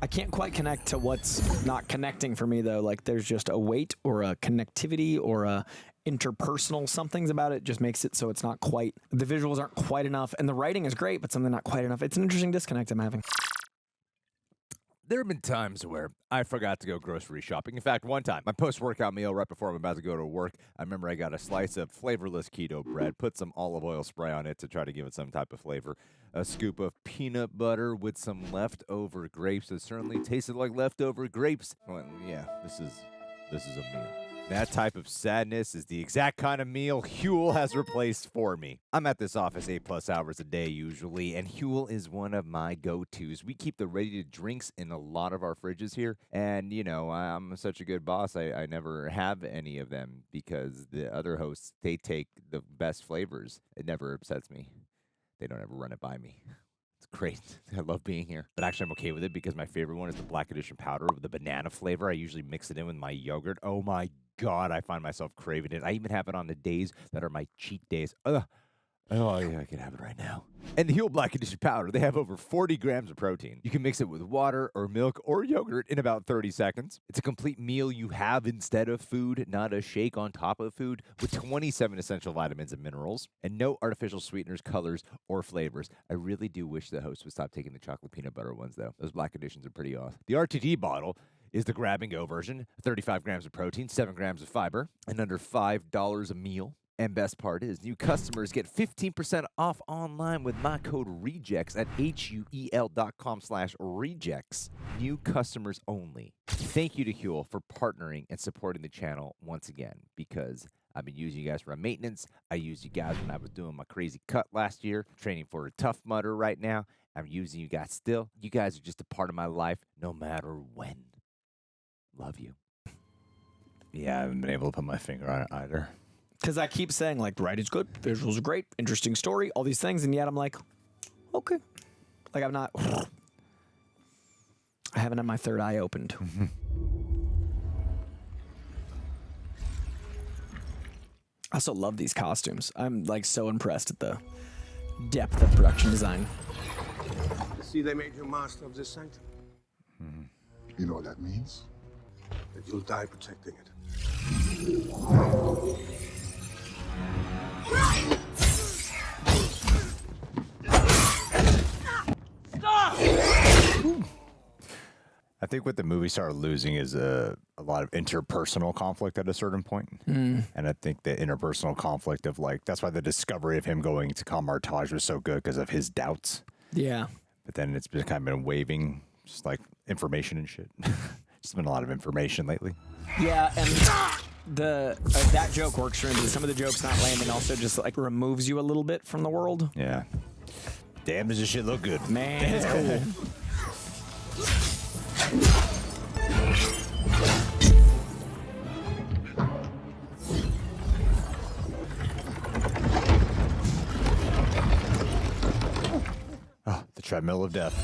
Speaker 2: I can't quite connect to what's not connecting for me, though. Like, there's just a weight or a connectivity or a interpersonal somethings about it just makes it so it's not quite, the visuals aren't quite enough, and the writing is great, but something not quite enough. It's an interesting disconnect I'm having.
Speaker 1: There have been times where I forgot to go grocery shopping. In fact, one time, my post-workout meal right before I'm about to go to work, I remember I got a slice of flavorless keto bread, put some olive oil spray on it to try to give it some type of flavor, a scoop of peanut butter with some leftover grapes that certainly tasted like leftover grapes. Well, yeah, this is a meal. That type of sadness is the exact kind of meal HUEL has replaced for me. I'm at this office 8+ hours a day usually, and HUEL is one of my go-tos. We keep the ready drinks in a lot of our fridges here, and, you know, I'm such a good boss, I never have any of them because the other hosts, they take the best flavors. It never upsets me. They don't ever run it by me. Great. I love being here. But actually, I'm okay with it because my favorite one is the Black Edition powder with the banana flavor. I usually mix it in with my yogurt. Oh my God, I find myself craving it. I even have it on the days that are my cheat days. Ugh. Oh, yeah, I can have it right now. And the HUEL Black Edition powder, they have over 40 grams of protein. You can mix it with water or milk or yogurt in about 30 seconds. It's a complete meal you have instead of food, not a shake on top of food, with 27 essential vitamins and minerals, and no artificial sweeteners, colors, or flavors. I really do wish the host would stop taking the chocolate peanut butter ones, though. Those Black Editions are pretty awesome. The RTD bottle is the grab-and-go version, 35 grams of protein, 7 grams of fiber, and under $5 a meal. And best part is, new customers get 15% off online with my code REJECTS at HUEL.com/rejects. New customers only. Thank you to HUEL for partnering and supporting the channel once again, because I've been using you guys for my maintenance. I used you guys when I was doing my crazy cut last year, training for a Tough Mudder right now. I'm using you guys still. You guys are just a part of my life, no matter when. Love you. Yeah, I haven't been able to put my finger on it either.
Speaker 2: Because I keep saying, like, writing's good, visuals are great, interesting story, all these things, and yet I'm like, okay. Like, I'm not... I haven't had my third eye opened. I also love these costumes. I'm, like, so impressed at the depth of production design.
Speaker 10: See, they made you master of this sanctum.
Speaker 15: You know what that means?
Speaker 10: That you'll die protecting it.
Speaker 1: I think what the movie started losing is a lot of interpersonal conflict at a certain point. And I think the interpersonal conflict of like, that's why the discovery of him going to Cumberbatch was so good because of his doubts.
Speaker 2: Yeah.
Speaker 1: But then it's been kind of been waving, just like information and shit. Just been a lot of information lately.
Speaker 2: Yeah, and that joke works for him, but some of the jokes not landing also just like removes you a little bit from the world.
Speaker 1: Yeah. Damn, does this shit look good.
Speaker 2: Man, it's cool.
Speaker 1: Oh, the treadmill of death.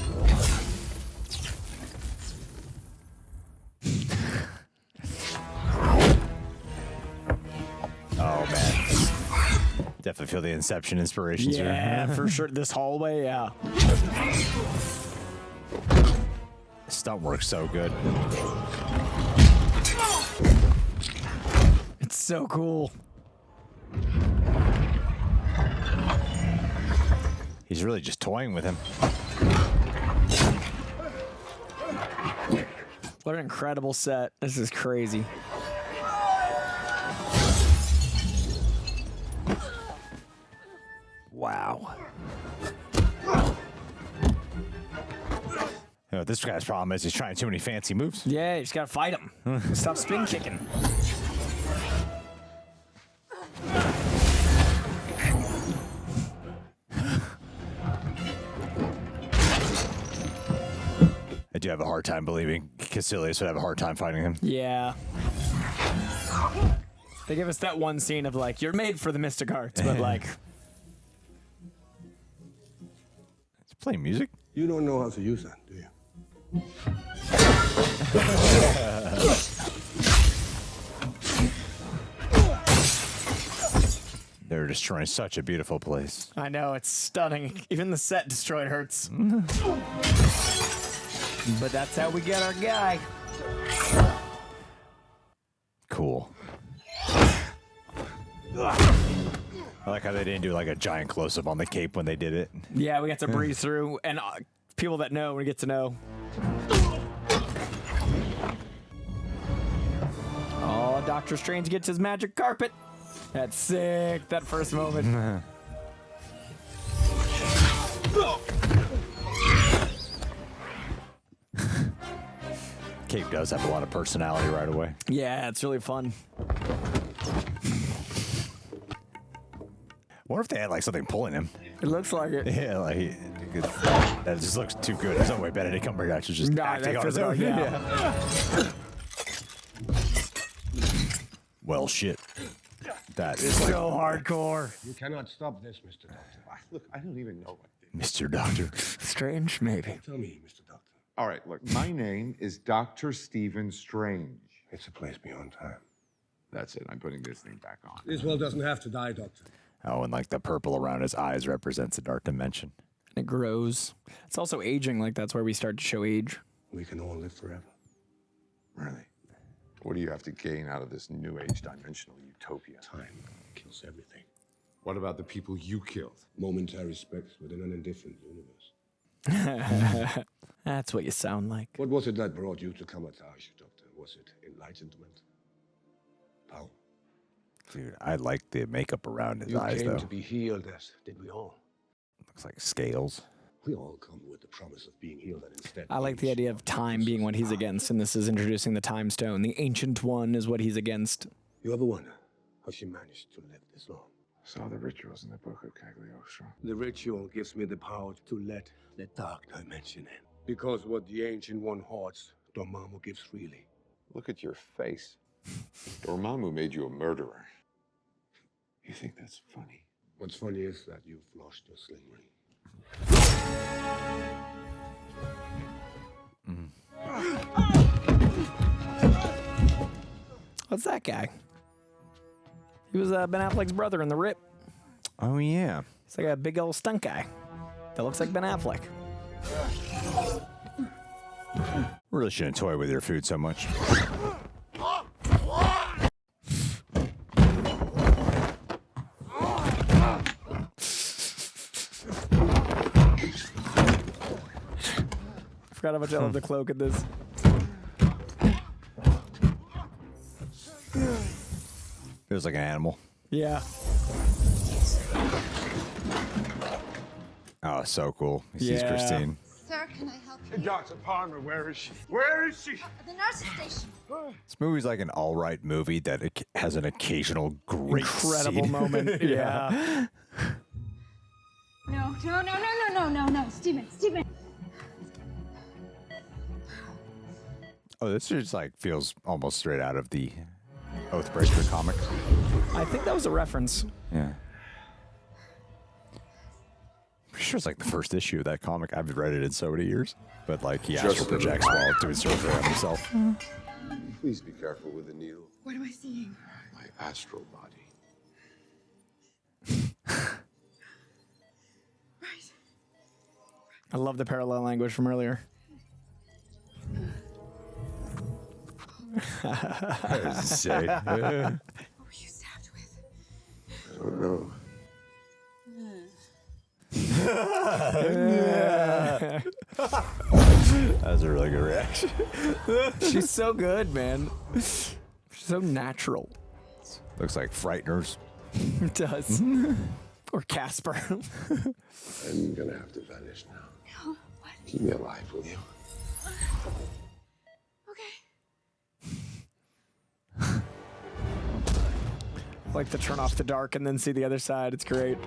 Speaker 1: Oh, man. Definitely feel the Inception inspirations here.
Speaker 2: Yeah, for sure. This hallway, yeah.
Speaker 1: Stunt work's so good.
Speaker 2: It's so cool.
Speaker 1: He's really just toying with him.
Speaker 2: What an incredible set. This is crazy. Wow.
Speaker 1: You know, this guy's problem is he's trying too many fancy moves.
Speaker 2: Yeah, you just gotta fight him. Stop spin kicking.
Speaker 1: I do have a hard time believing Kaecilius would have a hard time fighting him.
Speaker 2: Yeah. They give us that one scene of like, you're made for the mystic arts, but like...
Speaker 1: It's playing music?
Speaker 16: You don't know how to use that, do you?
Speaker 1: They're destroying such a beautiful place.
Speaker 2: I know, it's stunning. Even the set destroyed hurts. But that's how we get our guy.
Speaker 1: Cool. I like how they didn't do like a giant close-up on the cape when they did it.
Speaker 2: Yeah, we got to breeze through, and people that know, we get to know. Oh, Doctor Strange gets his magic carpet. That's sick, that first moment.
Speaker 1: Cape does have a lot of personality right away.
Speaker 2: Yeah, it's really fun.
Speaker 1: I wonder if they had like something pulling him.
Speaker 2: It looks like it.
Speaker 1: Yeah, like that just looks too good. There's no way Benedict Cumberbatch is just acting on his own.
Speaker 2: Yeah.
Speaker 1: Well, shit. That
Speaker 2: It's
Speaker 1: is
Speaker 2: so hardcore.
Speaker 16: You cannot stop this, Mr. Doctor.
Speaker 4: Look, I don't even know what.
Speaker 1: Mr. Doctor.
Speaker 2: Strange, maybe.
Speaker 16: Tell me, Mr. Doctor.
Speaker 4: All right, look, my name is Dr. Stephen Strange.
Speaker 16: It's a place beyond time.
Speaker 4: That's it. I'm putting this thing back on.
Speaker 16: This world doesn't have to die, Doctor.
Speaker 1: Oh, and like the purple around his eyes represents a dark dimension.
Speaker 2: It grows. It's also aging, like that's where we start to show age.
Speaker 16: We can all live forever.
Speaker 4: Really? What do you have to gain out of this new age dimensional utopia?
Speaker 16: Time kills everything.
Speaker 4: What about the people you killed?
Speaker 16: Momentary specks within an indifferent universe.
Speaker 2: That's what you sound like.
Speaker 16: What was it that brought you to Cumberbatch, Doctor? Was it enlightenment? Power?
Speaker 1: Dude, I like the makeup around his eyes,
Speaker 16: You
Speaker 1: though.
Speaker 16: came to be healed, as did we all.
Speaker 1: Looks like scales.
Speaker 16: We all come with the promise of being healed, and instead...
Speaker 2: I like the idea of time being what he's against, and this is introducing the time stone. The ancient one is what he's against.
Speaker 16: You ever wonder how she managed to live this long?
Speaker 4: Saw the rituals in the book of Caecilius.
Speaker 16: The ritual gives me the power to let the dark dimension in. Because what the Ancient One hoards, Dormammu gives freely.
Speaker 4: Look at your face. Dormammu made you a murderer. You think that's funny?
Speaker 16: What's funny is that you've lost your sling ring.
Speaker 2: What's that guy? He was Ben Affleck's brother in The Rip.
Speaker 1: Oh, yeah.
Speaker 2: He's like a big old stunt guy that looks like Ben Affleck.
Speaker 1: Really shouldn't toy with your food so much.
Speaker 2: Forgot how much I love the cloak in this.
Speaker 1: Feels like an animal.
Speaker 2: Yeah.
Speaker 1: Oh, so cool. He sees Christine.
Speaker 17: Sir, can I help you?
Speaker 12: Dr. Palmer, where is she? Where is she?
Speaker 17: At the nurse's station.
Speaker 1: This movie's like an all-right movie that has an occasional great
Speaker 2: incredible
Speaker 1: scene.
Speaker 2: moment. Yeah.
Speaker 17: No, Stephen.
Speaker 1: Oh, this just like feels almost straight out of the Oathbreaker comic.
Speaker 2: I think that was a reference.
Speaker 1: Yeah. Pretty sure it's like the first issue of that comic. I've read it in so many years. But like he astral projects while doing surgery on himself.
Speaker 16: Please be careful with the needle.
Speaker 17: What am I seeing?
Speaker 16: My astral body.
Speaker 2: I love the parallel language from earlier.
Speaker 1: Sick.
Speaker 17: What were you stabbed with?
Speaker 16: I don't know.
Speaker 1: That's a really good reaction.
Speaker 2: She's so good, man. She's so natural.
Speaker 1: Looks like Frighteners.
Speaker 2: It does. Or Casper.
Speaker 16: I'm gonna have to vanish now.
Speaker 17: No, what?
Speaker 16: Keep me alive, will you?
Speaker 17: Okay.
Speaker 2: I like to turn off the dark and then see the other side. It's great.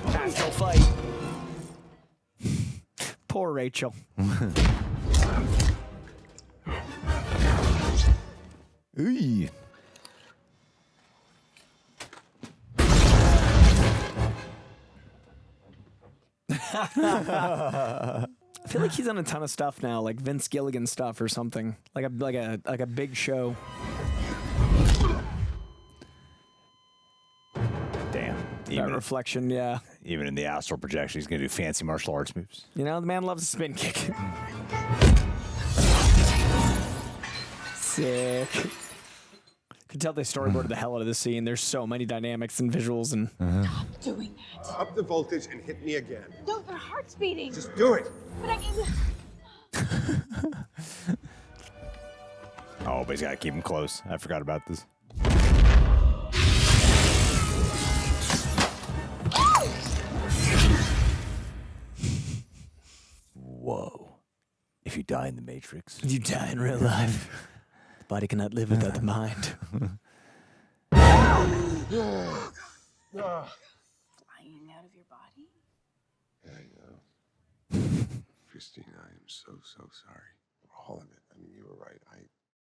Speaker 2: Astral fight. Poor Rachel.
Speaker 1: Ooh.
Speaker 2: I feel like he's done a ton of stuff now, like Vince Gilligan stuff or something, like a big show.
Speaker 1: Damn.
Speaker 2: That reflection, yeah.
Speaker 1: Even in the astral projection, he's gonna do fancy martial arts moves.
Speaker 2: You know, the man loves a spin kick. Sick. Could tell they storyboarded the hell out of this scene. There's so many dynamics and visuals and.
Speaker 17: Stop doing that.
Speaker 16: Up the voltage and hit me again.
Speaker 17: No, your heart's beating.
Speaker 16: Just do it.
Speaker 17: But I can.
Speaker 1: Oh, but he's gotta keep him close. I forgot about this. Whoa. If you die in the Matrix,
Speaker 2: you die in real life. The body cannot live without the mind.
Speaker 17: Flying out of your body?
Speaker 16: Yeah, I know. Christine, I am so sorry. All of it. I mean, you were right.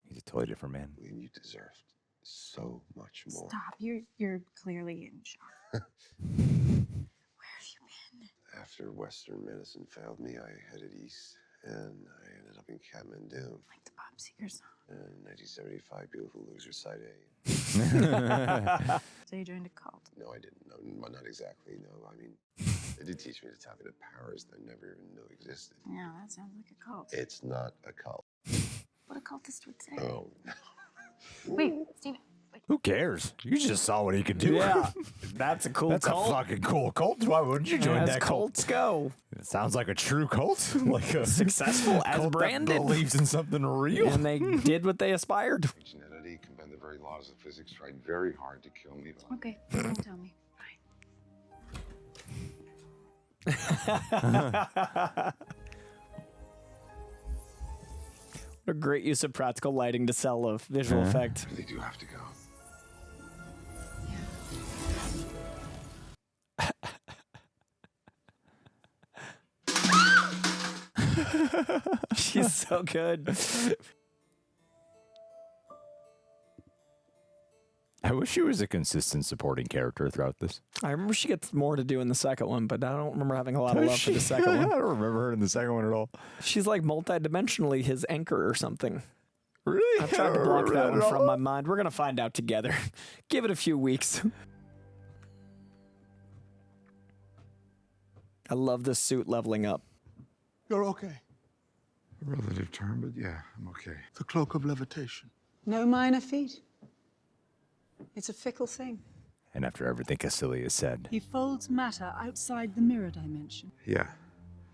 Speaker 1: he's a totally different man.
Speaker 16: And you deserved so much more.
Speaker 8: Stop. You're clearly in shock.
Speaker 17: Where have you been?
Speaker 16: After Western medicine failed me, I headed east, and I ended up in Kathmandu.
Speaker 8: Like the bomb seekers.
Speaker 16: In 1975, beautiful loser, side A.
Speaker 8: So you joined a cult?
Speaker 16: No, I didn't. No, not exactly. No, I mean, they did teach me to tap into powers that I never even knew existed.
Speaker 8: Yeah, that sounds like a cult.
Speaker 16: It's not a cult.
Speaker 8: What a cultist would say.
Speaker 16: Oh, no.
Speaker 8: Wait, Steven.
Speaker 1: Who cares? You just saw what he could do.
Speaker 2: Yeah, that's a cool
Speaker 1: That's
Speaker 2: cult.
Speaker 1: a fucking cool cult. Why wouldn't you join
Speaker 2: As
Speaker 1: that cult?
Speaker 2: cults go.
Speaker 1: It sounds like a true cult. Like a
Speaker 2: Successful as
Speaker 1: cult
Speaker 2: branded.
Speaker 1: that believes in something real.
Speaker 2: And they did what they aspired.
Speaker 16: Originality combined the very laws of physics, tried very hard to kill me. But
Speaker 8: Okay, don't tell me.
Speaker 2: What a great use of practical lighting to sell a visual effect.
Speaker 16: they do have to go.
Speaker 2: She's so good.
Speaker 1: I wish she was a consistent supporting character throughout this.
Speaker 2: I remember she gets more to do in the second one, but I don't remember having a lot of love for the second
Speaker 1: I
Speaker 2: one.
Speaker 1: don't remember her in the second one at all.
Speaker 2: She's like multidimensionally his anchor or something.
Speaker 1: Really?
Speaker 2: I've tried to block that one from my mind. We're going to find out together. Give it a few weeks. I love this suit leveling up.
Speaker 10: You're okay.
Speaker 15: A relative term, but yeah, I'm okay.
Speaker 10: The Cloak of Levitation.
Speaker 3: No minor feat. It's a fickle thing.
Speaker 1: And after everything Kaecilius said,
Speaker 3: He folds matter outside the mirror dimension.
Speaker 15: Yeah,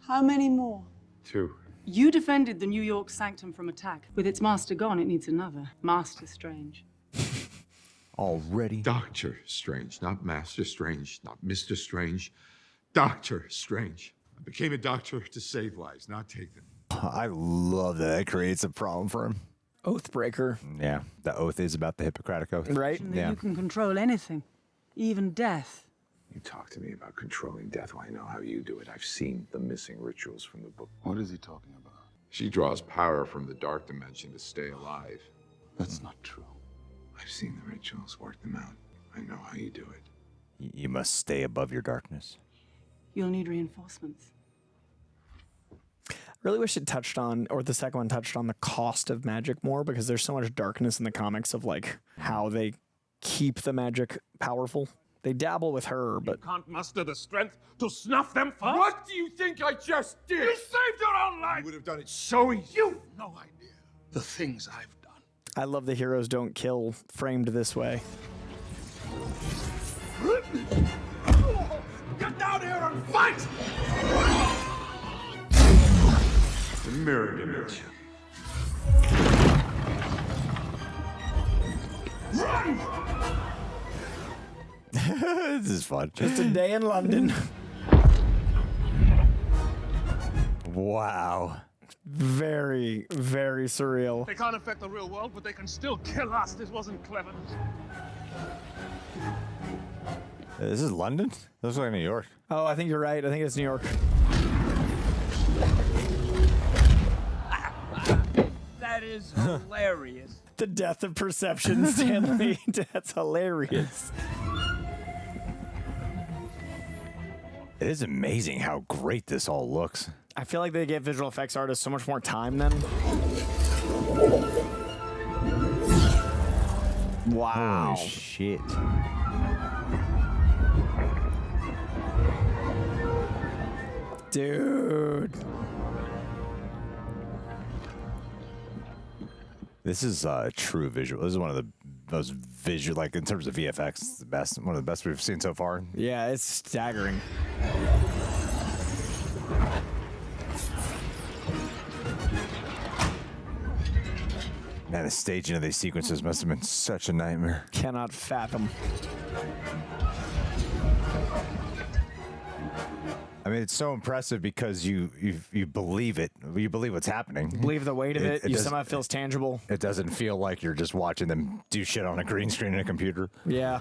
Speaker 3: How many more?
Speaker 15: 2.
Speaker 3: You defended the New York sanctum from attack. With its master gone, it needs another. Master Strange.
Speaker 1: already.
Speaker 4: Doctor Strange, not Master Strange, not Mr. Strange. Doctor Strange. I became a doctor to save lives, not take them.
Speaker 1: I love that. That creates a problem for him.
Speaker 2: Oathbreaker.
Speaker 1: Yeah, the oath is about the Hippocratic Oath.
Speaker 2: Right?
Speaker 3: You can control anything, even death.
Speaker 15: You talk to me about controlling death. Well, I know how you do it. I've seen the missing rituals from the book.
Speaker 10: What is he talking about?
Speaker 4: She draws power from the dark dimension to stay alive.
Speaker 10: That's not true.
Speaker 15: I've seen the rituals, worked them out. I know how you do it.
Speaker 1: You must stay above your darkness.
Speaker 3: You'll need reinforcements.
Speaker 2: I really wish it touched on, or the second one touched on the cost of magic more, because there's so much darkness in the comics of like how they keep the magic powerful. They dabble with her, but
Speaker 12: You can't muster the strength to snuff them first?
Speaker 4: What do you think I just did?
Speaker 12: You saved your own life!
Speaker 4: You would have done it so easy.
Speaker 12: You've no idea the things I've done.
Speaker 2: I love the heroes don't kill framed this way.
Speaker 12: Get down here and fight!
Speaker 4: The mirror dimension.
Speaker 12: Run!
Speaker 1: This is fun.
Speaker 2: Just a day in London.
Speaker 1: Wow.
Speaker 2: Very, very surreal.
Speaker 12: They can't affect the real world, but they can still kill us. This wasn't cleverness.
Speaker 1: This is London? This looks like New York.
Speaker 2: Oh, I think you're right. I think it's New York.
Speaker 18: That is hilarious.
Speaker 2: The death of perception, Stanley. That's hilarious.
Speaker 1: It is amazing how great this all looks.
Speaker 2: I feel like they give visual effects artists so much more time then. Wow.
Speaker 1: Holy shit.
Speaker 2: Dude.
Speaker 1: This is true visual. This is one of the most visual, like in terms of VFX, the best, one of the best we've seen so far.
Speaker 2: Yeah, it's staggering.
Speaker 1: Man, the staging of these sequences must have been such a nightmare.
Speaker 2: Cannot fathom.
Speaker 1: I mean, it's so impressive because you believe it. You believe what's happening.
Speaker 2: Believe the weight of it. You somehow feels tangible.
Speaker 1: It doesn't feel like you're just watching them do shit on a green screen in a computer.
Speaker 2: Yeah.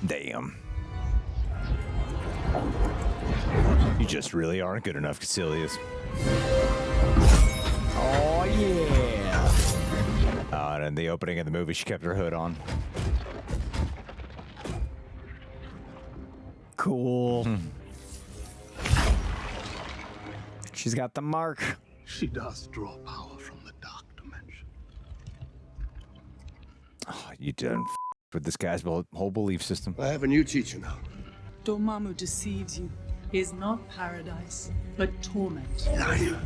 Speaker 1: Damn. You just really aren't good enough, Kaecilius.
Speaker 2: Oh, yeah.
Speaker 1: And in the opening of the movie, she kept her hood on.
Speaker 2: Cool. She's got the mark.
Speaker 12: She does draw power from the dark dimension.
Speaker 1: Oh, you done with this guy's whole belief system.
Speaker 16: I have a new teacher now.
Speaker 3: Dormammu deceives you. He is not paradise, but torment.
Speaker 16: Liar.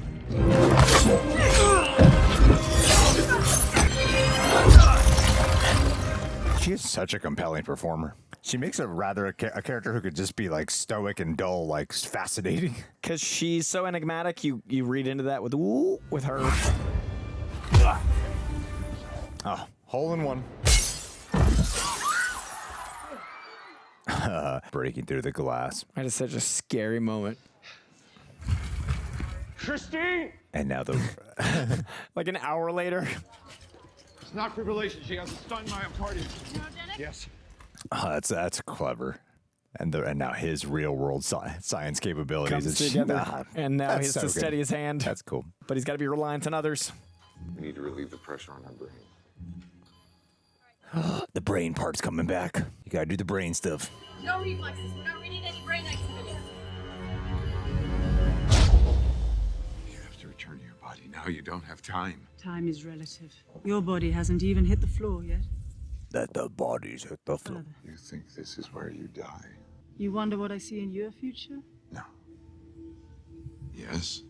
Speaker 1: She is such a compelling performer. She makes a rather a character who could just be like stoic and dull, like fascinating.
Speaker 2: Because she's so enigmatic, you read into that with ooh with her.
Speaker 1: Oh, hole in one. Breaking through the glass.
Speaker 2: That is such a scary moment.
Speaker 12: Christine!
Speaker 1: And now the
Speaker 2: like an hour later.
Speaker 12: It's not fibrillation. She has a stunned myocardium. Yes.
Speaker 1: That's clever. And now his real world science capabilities
Speaker 2: Comes
Speaker 1: is
Speaker 2: together. And now he has
Speaker 1: so
Speaker 2: to
Speaker 1: good.
Speaker 2: steady his hand.
Speaker 1: That's cool.
Speaker 2: But he's got to be reliant on others.
Speaker 4: We need to relieve the pressure on our brain.
Speaker 1: The brain part's coming back. You gotta do the brain stuff.
Speaker 17: No reflexes. We're not reading any brain activity.
Speaker 4: You have to return to your body. Now you don't have time.
Speaker 3: Time is relative. Your body hasn't even hit the floor yet.
Speaker 1: That the body's hit the floor.
Speaker 4: You think this is where you die?
Speaker 3: You wonder what I see in your future?
Speaker 4: Yes.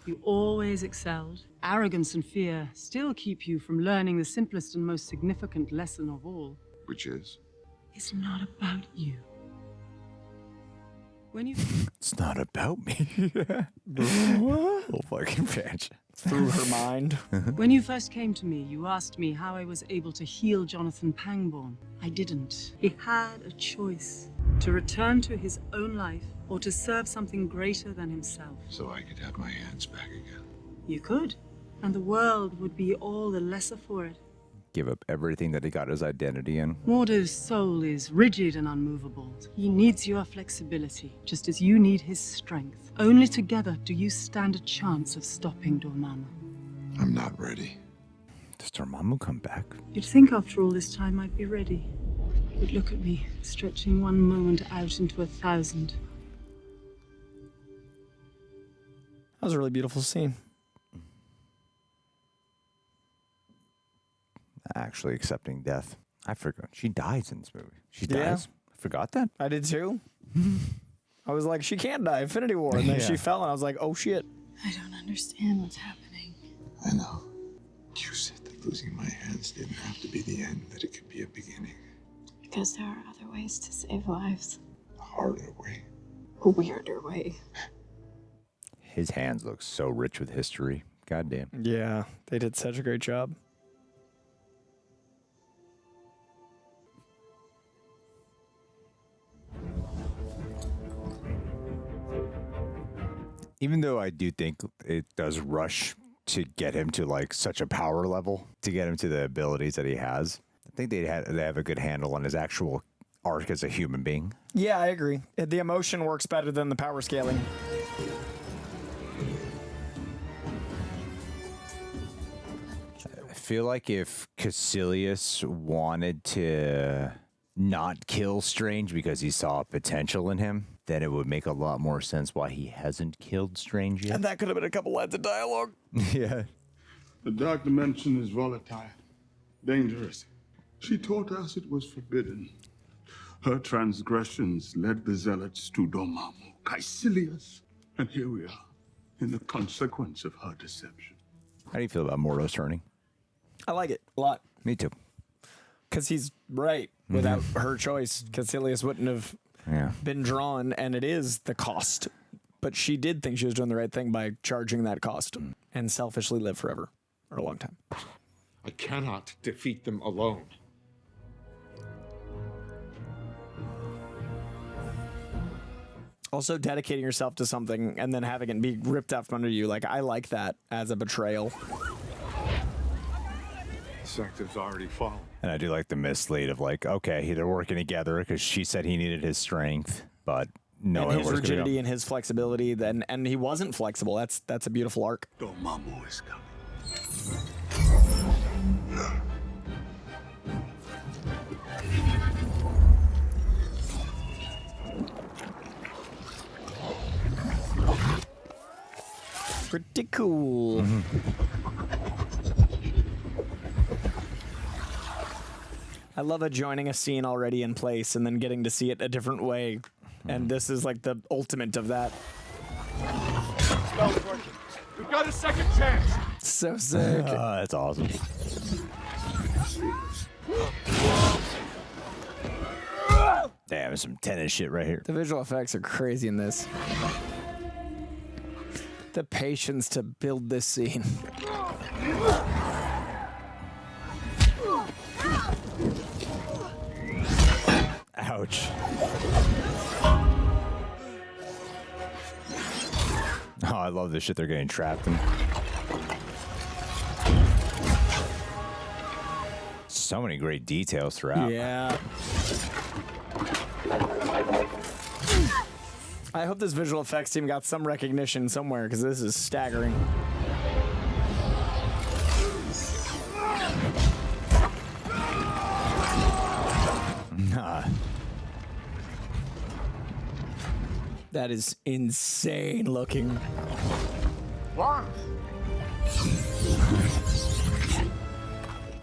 Speaker 3: You always excelled. Arrogance and fear still keep you from learning the simplest and most significant lesson of all.
Speaker 4: Which is?
Speaker 3: It's not about you. When you
Speaker 1: It's not about me. Little fucking bitch.
Speaker 2: Through her mind.
Speaker 3: When you first came to me, you asked me how I was able to heal Jonathan Pangborn. I didn't. He had a choice: to return to his own life or to serve something greater than himself.
Speaker 15: So I could have my hands back again.
Speaker 3: You could, and the world would be all the lesser for it.
Speaker 1: Give up everything that he got his identity in.
Speaker 3: Mordo's soul is rigid and unmovable. He needs your flexibility, just as you need his strength. Only together do you stand a chance of stopping Dormammu.
Speaker 15: I'm not ready.
Speaker 1: Does Dormammu come back?
Speaker 3: You'd think after all this time I'd be ready. But look at me, stretching one moment out into 1,000.
Speaker 2: That was a really beautiful scene.
Speaker 1: Actually accepting death. I forgot. She dies in this movie. She
Speaker 2: Yeah.
Speaker 1: dies? I forgot that.
Speaker 2: I did too. I was like, she can't die. Infinity War. And then she fell, and I was like, oh shit.
Speaker 8: I don't understand what's happening.
Speaker 15: I know. You said that losing my hands didn't have to be the end, that it could be a beginning.
Speaker 8: Because there are other ways to save lives.
Speaker 15: A harder way.
Speaker 8: A weirder way.
Speaker 1: His hands look so rich with history. Goddamn.
Speaker 2: Yeah, they did such a great job.
Speaker 1: Even though I do think it does rush to get him to like such a power level, to get him to the abilities that he has, I think they have a good handle on his actual arc as a human being.
Speaker 2: Yeah, I agree. The emotion works better than the power scaling.
Speaker 1: I feel like if Kaecilius wanted to not kill Strange because he saw potential in him, then it would make a lot more sense why he hasn't killed Strange yet.
Speaker 2: And that could have been a couple lines of dialogue.
Speaker 1: Yeah.
Speaker 14: The dark dimension is volatile, dangerous. She taught us it was forbidden. Her transgressions led the zealots to Dormammu, Kaecilius, and here we are, in the consequence of her deception.
Speaker 1: How do you feel about Mordo's turning?
Speaker 2: I like it a lot.
Speaker 1: Me too.
Speaker 2: Because he's right. Without her choice, Kaecilius wouldn't have been drawn, and it is the cost. But she did think she was doing the right thing by charging that cost and selfishly live forever for a long time.
Speaker 4: I cannot defeat them alone.
Speaker 2: Also, dedicating yourself to something and then having it be ripped out from under you, like, I like that as a betrayal.
Speaker 14: Sector's already fallen.
Speaker 1: And I do like the mislead of like, okay, they're working together because she said he needed his strength, but no,
Speaker 2: and his rigidity and his flexibility, and he wasn't flexible. That's a beautiful arc.
Speaker 14: Dormammu is coming.
Speaker 2: Pretty cool. I love it joining a scene already in place and then getting to see it a different way. And this is like the ultimate of that.
Speaker 12: Spell's working. We've got a second chance.
Speaker 2: So sick.
Speaker 1: That's awesome. Damn, some tennis shit right here.
Speaker 2: The visual effects are crazy in this. The patience to build this scene.
Speaker 1: Ouch. Oh, I love this shit they're getting trapped in. So many great details throughout.
Speaker 2: Yeah. I hope this visual effects team got some recognition somewhere, because this is staggering. That is insane looking.
Speaker 12: Wong!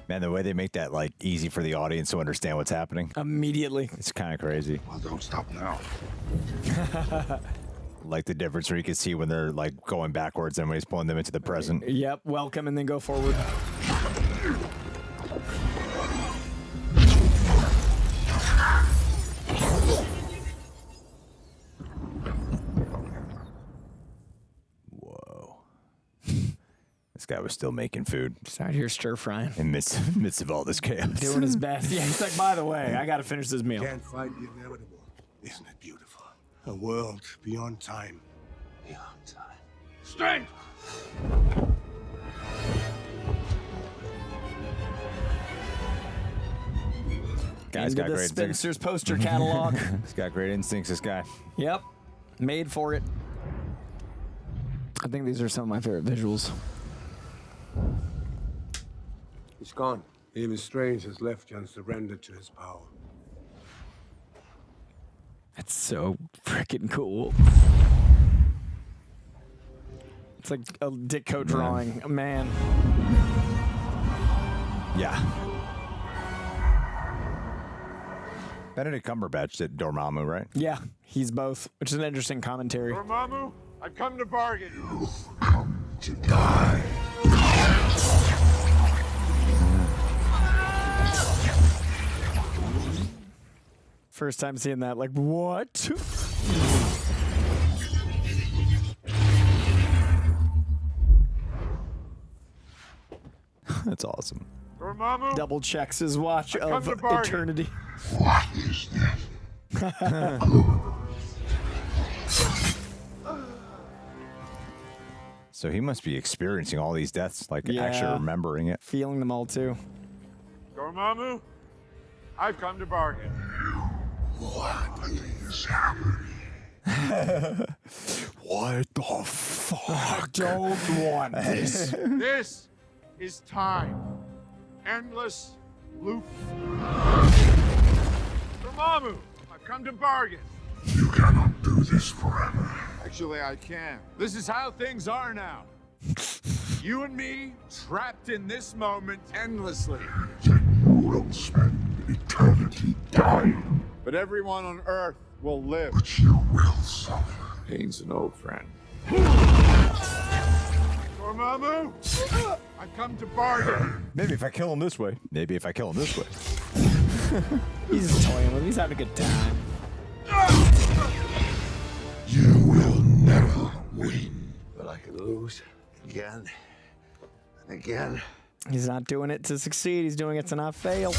Speaker 1: Man, the way they make that like easy for the audience to understand what's happening.
Speaker 2: Immediately.
Speaker 1: It's kind of crazy.
Speaker 16: Well, don't stop now.
Speaker 1: Like the difference where you can see when they're like going backwards and when he's pulling them into the present.
Speaker 2: Yep, welcome and then go forward.
Speaker 1: This guy was still making food.
Speaker 2: Just out here stir frying.
Speaker 1: In midst of all this chaos.
Speaker 2: Doing his best. Yeah, he's like, by the way, I got to finish this meal.
Speaker 16: Can't fight the inevitable. Isn't it beautiful? A world beyond time. Beyond time. Strength!
Speaker 1: Guy's
Speaker 2: Into
Speaker 1: got
Speaker 2: the
Speaker 1: great
Speaker 2: Spencer's poster catalog.
Speaker 1: He's got great instincts, this guy.
Speaker 2: Yep. Made for it. I think these are some of my favorite visuals.
Speaker 16: He's gone. Even Strange has left you and surrendered to his power.
Speaker 2: That's so freaking cool. It's like a Ditko drawing. Man.
Speaker 1: Yeah. Benedict Cumberbatch did Dormammu, right?
Speaker 2: Yeah, he's both, which is an interesting commentary.
Speaker 12: Dormammu, I've come to bargain.
Speaker 7: You've come to die.
Speaker 2: First time seeing that, like, what?
Speaker 1: That's awesome.
Speaker 12: Dormammu,
Speaker 2: Double checks his watch of eternity.
Speaker 7: What is that?
Speaker 1: So he must be experiencing all these deaths, like
Speaker 2: Yeah.
Speaker 1: actually remembering it.
Speaker 2: Feeling them all too.
Speaker 12: Dormammu, I've come to bargain.
Speaker 7: What is happening?
Speaker 1: What the fuck?
Speaker 2: I don't want this.
Speaker 12: This is time. Endless loop. Dormammu, I've come to bargain.
Speaker 7: You cannot do this forever.
Speaker 12: Actually, I can. This is how things are now. You and me, trapped in this moment endlessly.
Speaker 7: Then you will spend eternity dying.
Speaker 12: But everyone on Earth will live.
Speaker 7: But you will suffer.
Speaker 15: Pain's an old friend.
Speaker 12: Dormammu, I've come to bargain.
Speaker 1: Maybe if I kill him this way. Maybe if I kill him this way.
Speaker 2: He's toying with him. He's having a good time.
Speaker 7: You will never win.
Speaker 16: But I could lose again and again.
Speaker 2: He's not doing it to succeed. He's doing it to not fail.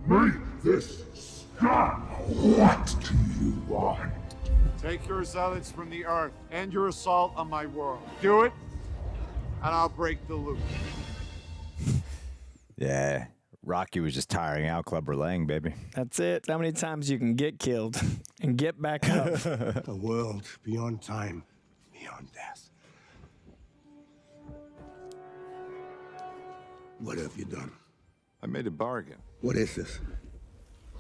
Speaker 7: Make this stop. What do you want?
Speaker 12: Take your zealots from the Earth and your assault on my world. Do it, and I'll break the loop.
Speaker 1: Yeah. Rocky was just tiring out Clubber Lang, baby.
Speaker 2: That's it. How many times you can get killed and get back up.
Speaker 16: A world beyond time, beyond death. What have you done?
Speaker 15: I made a bargain.
Speaker 16: What is this?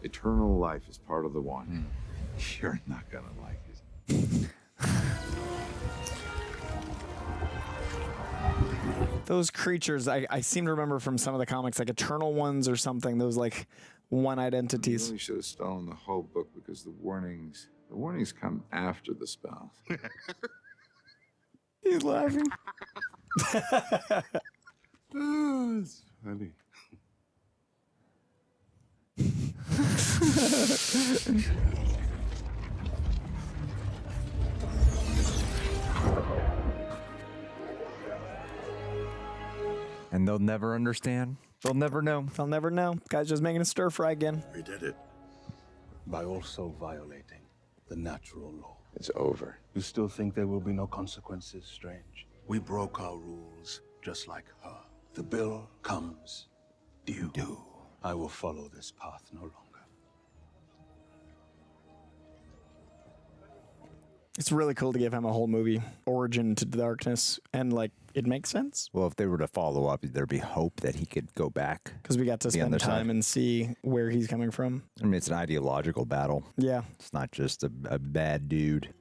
Speaker 15: Eternal life is part of the one. You're not gonna like it.
Speaker 2: Those creatures, I seem to remember from some of the comics, like Eternal Ones or something, those like one-eyed
Speaker 15: You
Speaker 2: entities.
Speaker 15: really should have stolen the whole book because the warnings come after the spells.
Speaker 2: He's laughing.
Speaker 15: Oh, it's funny.
Speaker 1: And they'll never understand. They'll never know.
Speaker 2: They'll never know. Guy's just making a stir fry again.
Speaker 16: We did it. By also violating the natural law.
Speaker 15: It's over.
Speaker 16: You still think there will be no consequences, Strange? We broke our rules, just like her. The bill comes due. I will follow this path no longer.
Speaker 2: It's really cool to give him a whole movie, origin to darkness, and like it makes sense
Speaker 1: Well, if they were to follow up, there'd be hope that he could go back.
Speaker 2: because we got to
Speaker 1: The
Speaker 2: spend
Speaker 1: other
Speaker 2: time
Speaker 1: side.
Speaker 2: and see where he's coming from.
Speaker 1: I mean, it's an ideological battle.
Speaker 2: Yeah.
Speaker 1: It's not just a bad dude.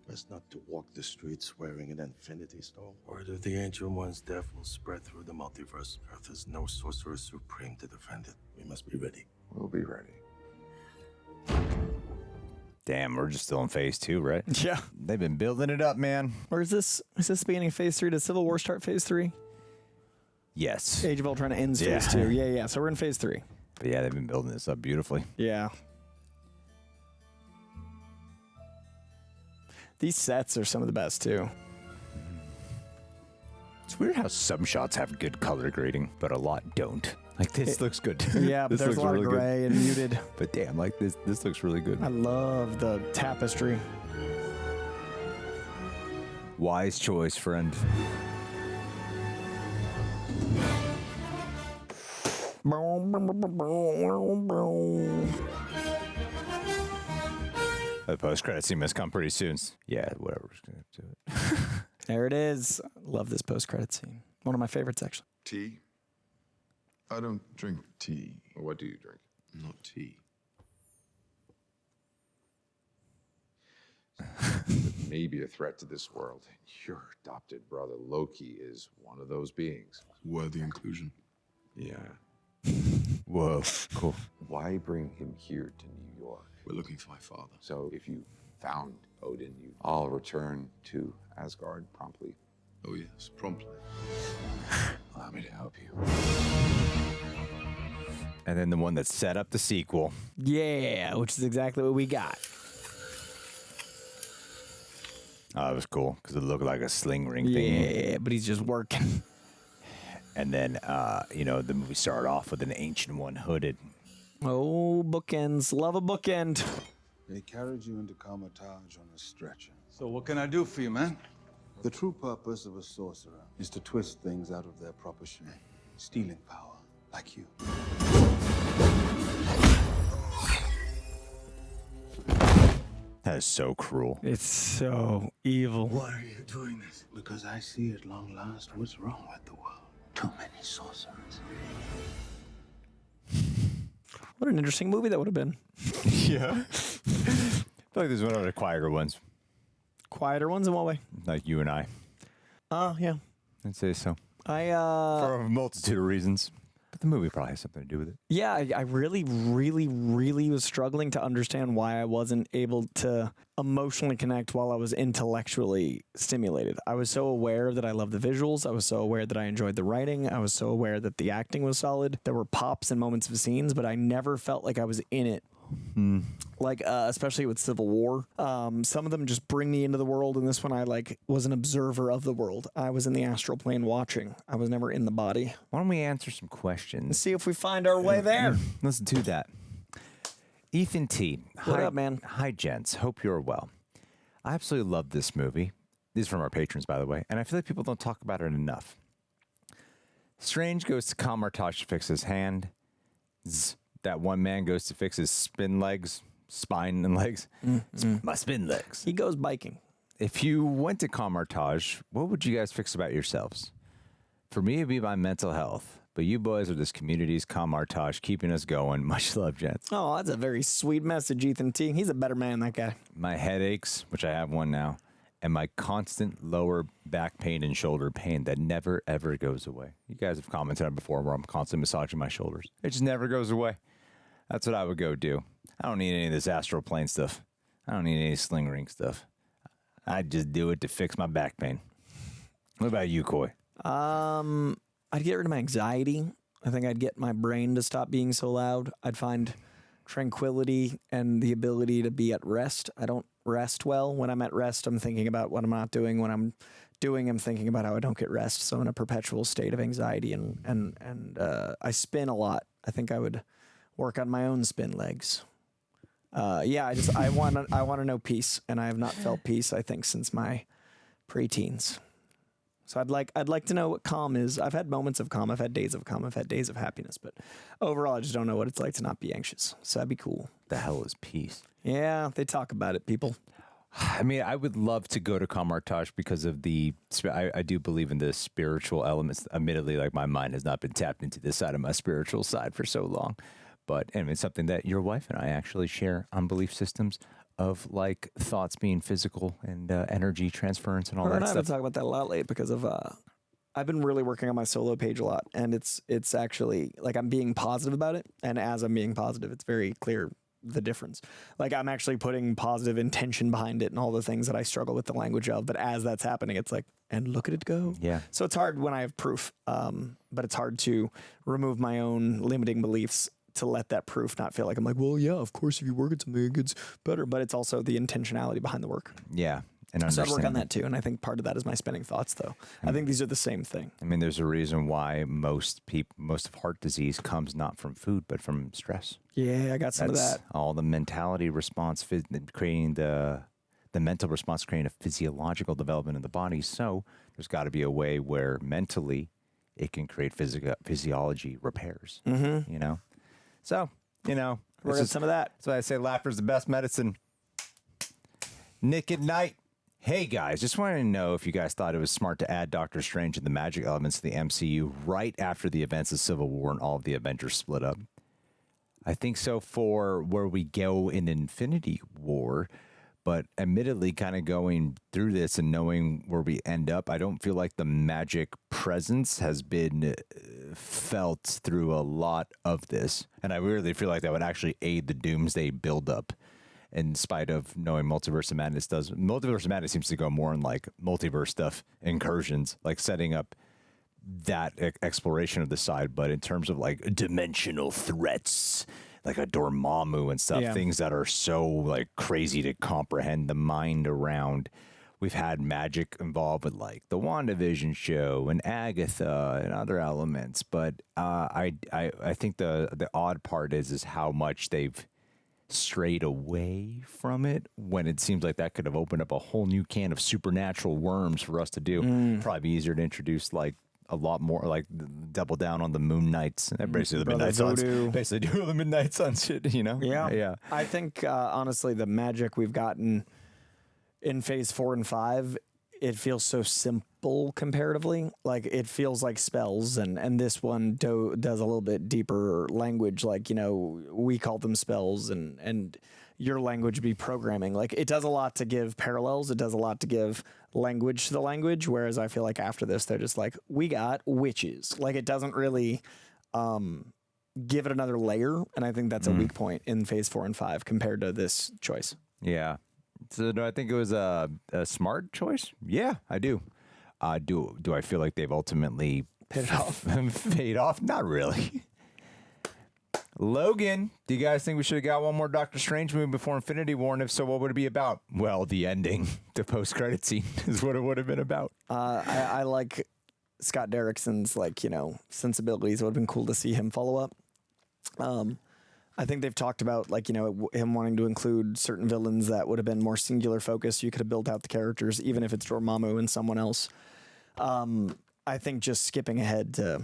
Speaker 7: Best not to walk the streets wearing an infinity stone. Word of the Ancient One's death will spread through the multiverse. Earth has no sorcerer supreme to defend it. We must be ready.
Speaker 15: We'll be ready.
Speaker 1: Damn, we're just still in phase 2, right?
Speaker 2: Yeah.
Speaker 1: They've been building it up, man.
Speaker 2: Or is this the beginning of phase 3? Does Civil War start phase 3?
Speaker 1: Yes.
Speaker 2: Age of Ultron ends
Speaker 1: Yeah.
Speaker 2: phase 2. Yeah. So we're in phase 3.
Speaker 1: But yeah, they've been building this up beautifully.
Speaker 2: Yeah. These sets are some of the best too.
Speaker 1: It's weird how some shots have good color grading, but a lot don't. Like this looks good.
Speaker 2: Yeah, but
Speaker 1: This
Speaker 2: there's a
Speaker 1: looks
Speaker 2: lot
Speaker 1: really
Speaker 2: of gray
Speaker 1: good.
Speaker 2: and muted.
Speaker 1: But damn, like this looks really good.
Speaker 2: I love the tapestry.
Speaker 1: Wise choice, friend. The post-credit scene must come pretty soon. Yeah, whatever. We're just gonna do it.
Speaker 2: There it is. Love this post-credit scene. One of my favorites, actually.
Speaker 19: Tea? I don't drink tea.
Speaker 4: What do you drink?
Speaker 19: Not tea.
Speaker 4: Maybe a threat to this world. Your adopted brother Loki is one of those beings.
Speaker 19: Worthy inclusion.
Speaker 4: Yeah.
Speaker 1: Whoa, cool.
Speaker 4: Why bring him here to New York?
Speaker 19: We're looking for my father.
Speaker 4: So if you found Odin, you all return to Asgard promptly.
Speaker 19: Oh yes, promptly.
Speaker 4: Allow me to help you.
Speaker 1: And then the one that set up the sequel.
Speaker 2: Yeah, which is exactly what we got.
Speaker 1: Oh, that was cool because it looked like a sling ring thing.
Speaker 2: Yeah, but he's just working.
Speaker 1: And then, the movie started off with an ancient one hooded.
Speaker 2: Oh, bookends. Love a bookend.
Speaker 16: They carried you into Kamar-Taj on a stretcher.
Speaker 13: So what can I do for you, man?
Speaker 16: The true purpose of a sorcerer is to twist things out of their proper shape, stealing power, like you.
Speaker 1: That is so cruel.
Speaker 2: It's so evil.
Speaker 16: Why are you doing this? Because I see at long last what's wrong with the world. Too many sorcerers.
Speaker 2: What an interesting movie that would have been.
Speaker 1: Yeah. I feel like there's one of the quieter ones.
Speaker 2: Quieter ones in what way?
Speaker 1: Like you and I.
Speaker 2: Oh, yeah.
Speaker 1: I'd say so.
Speaker 2: For
Speaker 1: a multitude of reasons. But the movie probably has something to do with it.
Speaker 2: Yeah, I really, really, really was struggling to understand why I wasn't able to emotionally connect while I was intellectually stimulated. I was so aware that I loved the visuals. I was so aware that I enjoyed the writing. I was so aware that the acting was solid. There were pops and moments of scenes, but I never felt like I was in it. Like, especially with Civil War. Some of them just bring me into the world, and this one I was an observer of the world. I was in the astral plane watching. I was never in the body.
Speaker 1: Why don't we answer some questions?
Speaker 2: Let's see if we find our way there.
Speaker 1: Let's do that. Ethan T.
Speaker 2: What up, man?
Speaker 1: Hi, gents. Hope you're well. I absolutely love this movie. These are from our patrons, by the way, and I feel like people don't talk about it enough. Strange goes to Kamar-Taj to fix his hand. That one man goes to fix his spine and legs. My spin legs.
Speaker 2: He goes biking.
Speaker 1: If you went to Kamar-Taj, what would you guys fix about yourselves? For me, it'd be my mental health. But you boys are this community's Kamar-Taj, keeping us going. Much love, gents.
Speaker 2: Oh, that's a very sweet message, Ethan T. He's a better man, that guy.
Speaker 1: My headaches, which I have one now, and my constant lower back pain and shoulder pain that never, ever goes away. You guys have commented on it before where I'm constantly massaging my shoulders. It just never goes away. That's what I would go do. I don't need any of this astral plane stuff. I don't need any sling ring stuff. I'd just do it to fix my back pain. What about you, Coy?
Speaker 2: I'd get rid of my anxiety. I think I'd get my brain to stop being so loud. I'd find tranquility and the ability to be at rest. I don't rest well. When I'm at rest, I'm thinking about what I'm not doing. When I'm doing, I'm thinking about how I don't get rest. So I'm in a perpetual state of anxiety and I spin a lot. I think I would work on my own spin legs. I want to know peace, and I have not felt peace, I think, since my preteens. So I'd like to know what calm is. I've had moments of calm. I've had days of calm. I've had days of happiness. But overall, I just don't know what it's like to not be anxious. So that'd be cool.
Speaker 1: The hell is peace?
Speaker 2: Yeah, they talk about it, people.
Speaker 1: I mean, I would love to go to Kamar-Taj because of I do believe in the spiritual elements. Admittedly, like my mind has not been tapped into this side of my spiritual side for so long. But anyway, it's something that your wife and I actually share on belief systems of like thoughts being physical and energy transference and all that
Speaker 2: I
Speaker 1: stuff.
Speaker 2: have to talk about that a lot lately because of I've been really working on my solo page a lot, and it's actually like I'm being positive about it, and as I'm being positive, it's very clear the difference. Like I'm actually putting positive intention behind it and all the things that I struggle with the language of, but as that's happening, it's like, and look at it go.
Speaker 1: Yeah.
Speaker 2: So it's hard when I have proof, but it's hard to remove my own limiting beliefs to let that proof not feel like I'm like, well, yeah, of course, if you work at something, it gets better. But it's also the intentionality behind the work.
Speaker 1: Yeah. and
Speaker 2: So I'd work on
Speaker 1: understanding.
Speaker 2: that too, and I think part of that is my spinning thoughts, though. I think these are the same thing.
Speaker 1: I mean, there's a reason why most of heart disease comes not from food, but from stress.
Speaker 2: Yeah, I got some of
Speaker 1: That's
Speaker 2: that.
Speaker 1: all the mentality response, creating the mental response, creating a physiological development in the body. So there's got to be a way where mentally it can create physiology repairs.
Speaker 2: Mm-hmm.
Speaker 1: You know, so
Speaker 2: We're
Speaker 1: this
Speaker 2: at
Speaker 1: is-
Speaker 2: some of that.
Speaker 1: That's why I say laughter is the best medicine. Nick at Night. Hey guys, just wanted to know if you guys thought it was smart to add Doctor Strange and the magic elements to the MCU right after the events of Civil War and all of the Avengers split up. I think so for where we go in Infinity War, but admittedly kind of going through this and knowing where we end up, I don't feel like the magic presence has been felt through a lot of this. And I really feel like that would actually aid the Doomsday buildup. In spite of knowing Multiverse of Madness does. Multiverse of Madness seems to go more in like multiverse stuff, incursions, like setting up that exploration of the side. But in terms of like dimensional threats, like a Dormammu and stuff,
Speaker 2: Yeah.
Speaker 1: things that are so like crazy to comprehend the mind around. We've had magic involved with like the WandaVision show and Agatha and other elements. But I think the odd part is how much they've strayed away from it when it seems like that could have opened up a whole new can of supernatural worms for us to do. Probably be easier to introduce like a lot more, like double down on the Moon Knights. Basically the
Speaker 2: Brother
Speaker 1: Midnight Suns.
Speaker 2: Voodoo.
Speaker 1: Basically do the Midnight Suns shit, you know? Yeah.
Speaker 2: I think, honestly, the magic we've gotten in phase 4 and 5, it feels so simple comparatively. Like, it feels like spells, and this one does a little bit deeper language. Like, we call them spells, and your language would be programming. Like, it does a lot to give parallels. It does a lot to give language to the language, whereas I feel like after this, they're just like, we got witches. Like, it doesn't really give it another layer, and I think that's a weak point in phase 4 and 5 compared to this choice.
Speaker 1: Yeah. So do I think it was a smart choice? Yeah, I do. Do I feel like they've ultimately
Speaker 2: paid off?
Speaker 1: Paid off? Not really. Logan, do you guys think we should have got one more Doctor Strange movie before Infinity War? And if so, what would it be about? Well, the ending, the post-credit scene is what it would have been about.
Speaker 2: I like Scott Derrickson's sensibilities. It would have been cool to see him follow up. I think they've talked about him wanting to include certain villains that would have been more singular focus. You could have built out the characters, even if it's Dormammu and someone else. I think just skipping ahead to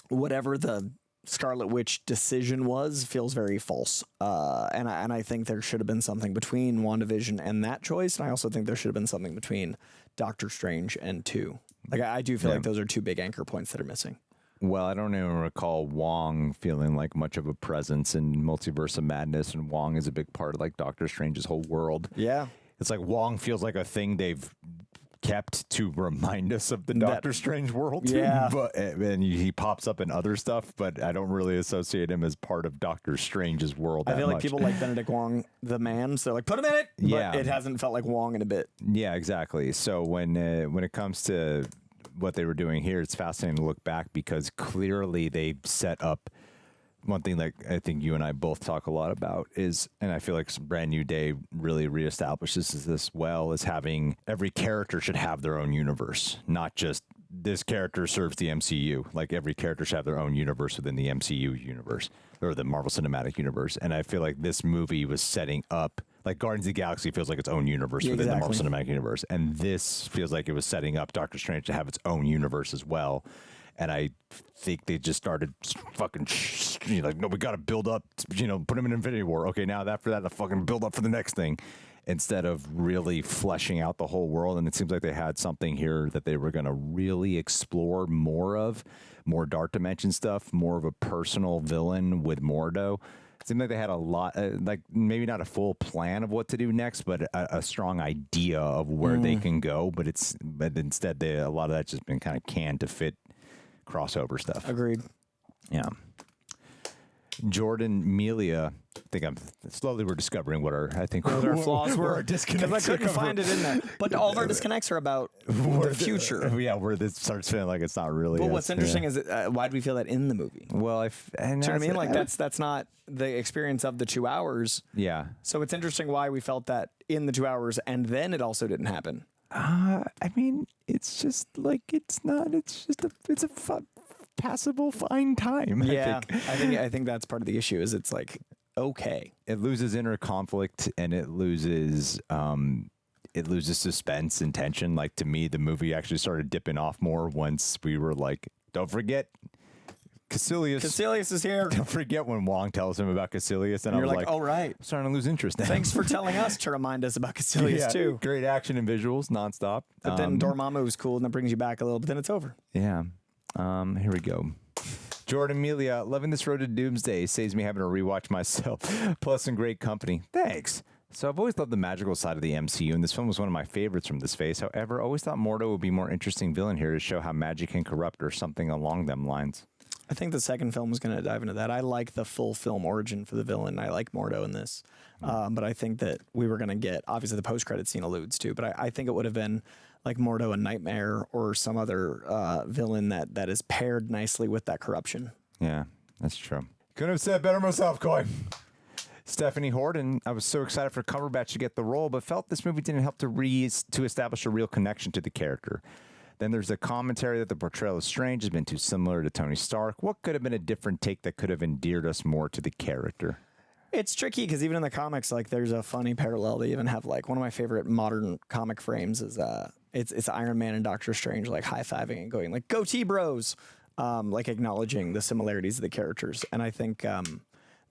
Speaker 2: whatever the Scarlet Witch decision was feels very false. And I think there should have been something between WandaVision and that choice. And I also think there should have been something between Doctor Strange and 2. Like, I do feel like those are two big anchor points that are missing.
Speaker 1: Well, I don't even recall Wong feeling like much of a presence in Multiverse of Madness, and Wong is a big part of like Doctor Strange's whole world.
Speaker 2: Yeah.
Speaker 1: It's like Wong feels like a thing they've kept to remind us of the Doctor Strange world.
Speaker 2: Yeah.
Speaker 1: And he pops up in other stuff, but I don't really associate him as part of Doctor Strange's world.
Speaker 2: I feel like
Speaker 1: much.
Speaker 2: people like Benedict Wong, the man, so like put him in it.
Speaker 1: Yeah.
Speaker 2: But it hasn't felt like Wong in a bit.
Speaker 1: Yeah, exactly. So when it comes to what they were doing here, it's fascinating to look back because clearly they set up one thing like I think you and I both talk a lot about is, and I feel like Brand New Day really reestablishes this well, is having every character should have their own universe, not just this character serves the MCU. Like every character should have their own universe within the MCU universe or the Marvel Cinematic Universe. And I feel like this movie was setting up, like Guardians of the Galaxy feels like its own universe within the Marvel Cinematic Universe. And this feels like it was setting up Doctor Strange to have its own universe as well. And I think they just started fucking, no, we got to build up, put him in Infinity War. Okay, now after that, the fucking build up for the next thing instead of really fleshing out the whole world. And it seems like they had something here that they were going to really explore more of, more dark dimension stuff, more of a personal villain with Mordo. It seemed like they had a lot, like maybe not a full plan of what to do next, but a strong idea of where they can go. But instead, a lot of that's just been kind of canned to fit crossover stuff.
Speaker 2: Agreed.
Speaker 1: Yeah. Jordan Melia, think we're discovering what our
Speaker 2: flaws were.
Speaker 1: Our disconnects.
Speaker 2: Because I couldn't find it in there. But all of our disconnects are about the future.
Speaker 1: Where this starts feeling like it's not really.
Speaker 2: Well, what's interesting is why do we feel that in the movie?
Speaker 1: Well,
Speaker 2: do you know what I mean? Like that's not the experience of the 2 hours.
Speaker 1: Yeah.
Speaker 2: So it's interesting why we felt that in the 2 hours, and then it also didn't happen.
Speaker 1: I mean, it's just like it's a passable fine time.
Speaker 2: Yeah, I think that's part of the issue. Is it's like okay,
Speaker 1: it loses inner conflict and it loses suspense and tension. Like to me, the movie actually started dipping off more once we were like, don't forget. Kaecilius.
Speaker 2: Kaecilius is here.
Speaker 1: Don't forget when Wong tells him about Kaecilius, and
Speaker 2: you're
Speaker 1: I was
Speaker 2: like, "Oh right,
Speaker 1: I'm starting to lose interest." Now.
Speaker 2: Thanks for telling us to remind us about Kaecilius too.
Speaker 1: Great action and visuals, nonstop.
Speaker 2: But then Dormammu was cool, and that brings you back a little. But then it's over.
Speaker 1: Yeah. Here we go. Jordan Melia, loving this road to Doomsday. Saves me having to rewatch myself. Plus, some great company. Thanks. So I've always loved the magical side of the MCU, and this film was one of my favorites from this phase. However, I always thought Mordo would be a more interesting villain here to show how magic can corrupt or something along them lines.
Speaker 2: I think the second film is going to dive into that. I like the full film origin for the villain. I like Mordo in this. But I think that we were going to get, obviously the post-credit scene alludes to, but I think it would have been like Mordo and Nightmare or some other villain that is paired nicely with that corruption.
Speaker 1: Yeah, that's true. Couldn't have said better myself, Coy. Stephanie Horton, I was so excited for Cumberbatch to get the role, but felt this movie didn't help to establish a real connection to the character. Then there's a commentary that the portrayal of Strange has been too similar to Tony Stark. What could have been a different take that could have endeared us more to the character?
Speaker 2: It's tricky because even in the comics, like there's a funny parallel. They even have like one of my favorite modern comic frames is it's Iron Man and Doctor Strange like high-fiving and going like "Goatee bros," like acknowledging the similarities of the characters. And I think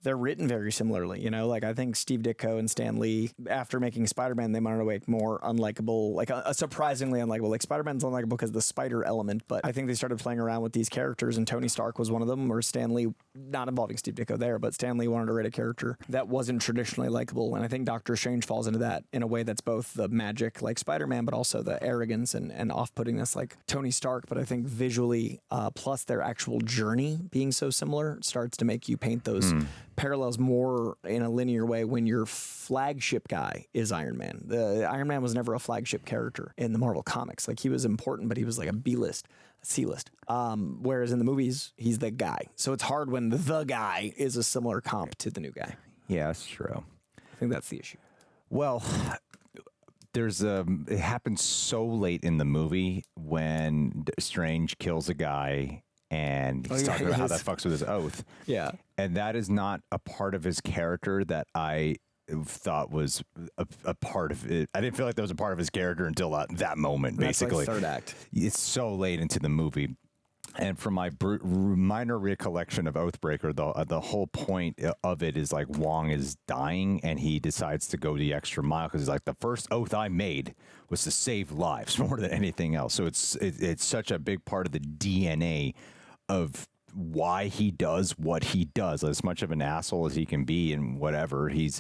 Speaker 2: they're written very similarly, you know, like I think Steve Ditko and Stan Lee, after making Spider-Man, they wanted to make more unlikable, like a surprisingly unlikable, like Spider-Man's unlikable because of the spider element, but I think they started playing around with these characters and Tony Stark was one of them, or Stan Lee, not involving Steve Ditko there, but Stan Lee wanted to write a character that wasn't traditionally likable. And I think Doctor Strange falls into that in a way that's both the magic like Spider-Man, but also the arrogance and off-puttingness like Tony Stark. But I think visually, plus their actual journey being so similar starts to make you paint those parallels more in a linear way when your flagship guy is Iron Man. The Iron Man was never a flagship character in the Marvel comics. Like he was important, but he was like a B-list, a C-list. Whereas in the movies, he's the guy. So it's hard when the guy is a similar comp to the new guy.
Speaker 1: Yeah, that's true.
Speaker 2: I think that's the issue.
Speaker 1: Well, it happens so late in the movie when Strange kills a guy and he's talking about how that fucks with his oath.
Speaker 2: Yeah.
Speaker 1: And that is not a part of his character that I thought was a part of it. I didn't feel like that was a part of his character until that moment, basically.
Speaker 2: That's like third act.
Speaker 1: It's so late into the movie. And from my minor recollection of Oathbreaker, the whole point of it is like Wong is dying and he decides to go the extra mile because he's like, the first oath I made was to save lives more than anything else. So it's such a big part of the DNA of why he does what he does. As much of an asshole as he can be and whatever, he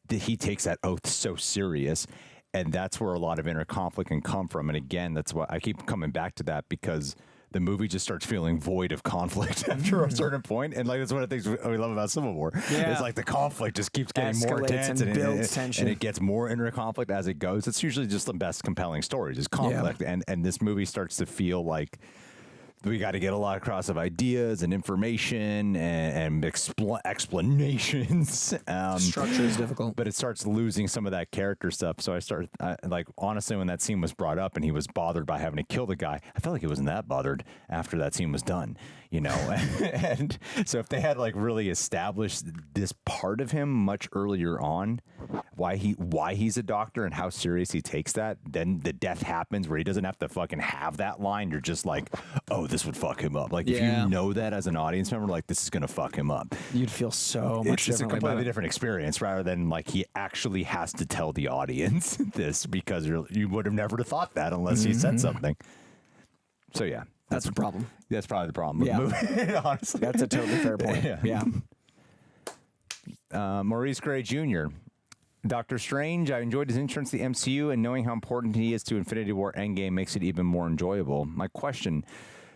Speaker 1: takes that oath so serious. And that's where a lot of inner conflict can come from. And again, that's why I keep coming back to that, because the movie just starts feeling void of conflict after a certain point. And like, that's one of the things we love about Civil War. Yeah. It's like the conflict just keeps getting more intense
Speaker 2: and builds tension.
Speaker 1: And it gets more inner conflict as it goes. It's usually just the best compelling stories is conflict. Yeah. And this movie starts to feel like we got to get a lot across of ideas and information and explanations.
Speaker 2: Structure is difficult.
Speaker 1: But it starts losing some of that character stuff. So I started, like, honestly, when that scene was brought up and he was bothered by having to kill the guy, I felt like he wasn't that bothered after that scene was done, you know? And so if they had, like, really established this part of him much earlier on, why he's a doctor and how serious he takes that, then the death happens where he doesn't have to fucking have that line. You're just like, oh, this would fuck him up. Like, if you know that as an audience member, like, this is going to fuck him up.
Speaker 2: You'd feel so much differently.
Speaker 1: It's a completely different experience rather than, like, he actually has to tell the audience this because you would have never thought that unless he said something. So, yeah.
Speaker 2: That's the problem.
Speaker 1: That's probably the problem with the movie, honestly.
Speaker 2: That's a totally fair point. Yeah.
Speaker 1: Maurice Gray Jr., Doctor Strange, I enjoyed his entrance to the MCU, and knowing how important he is to Infinity War Endgame makes it even more enjoyable. My question,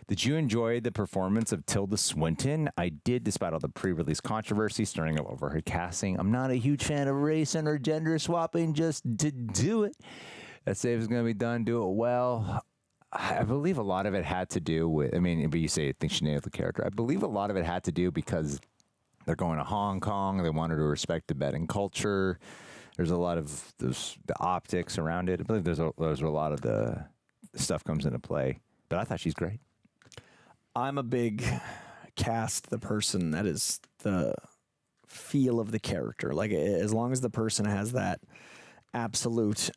Speaker 1: Did you enjoy the performance of Tilda Swinton? I did, despite all the pre-release controversy stirring up over her casting. I'm not a huge fan of race and or gender swapping just to do it. Let's say if it's going to be done, do it well. I believe a lot of it had to do with, I mean, but you say I think she nailed the character. I believe a lot of it had to do because they're going to Hong Kong. They wanted to respect Tibetan culture. There's a lot of the optics around it. I believe there's a lot of the stuff comes into play. But I thought she's great.
Speaker 2: I'm a big cast the person that is the feel of the character. Like as long as the person has that absolute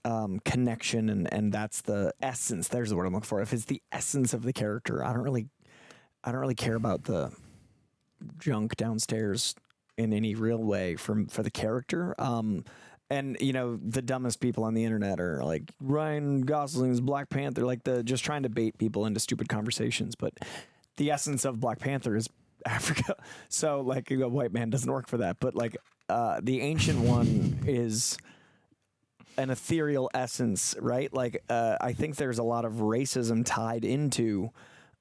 Speaker 2: connection and that's the essence. There's the word I'm looking for. If it's the essence of the character, I don't really care about the junk downstairs in any real way for the character. And you know, the dumbest people on the internet are like Ryan Gosling's Black Panther, like just trying to bait people into stupid conversations. But the essence of Black Panther is Africa. So like a white man doesn't work for that. But like the Ancient One is an ethereal essence, right? Like I think there's a lot of racism tied into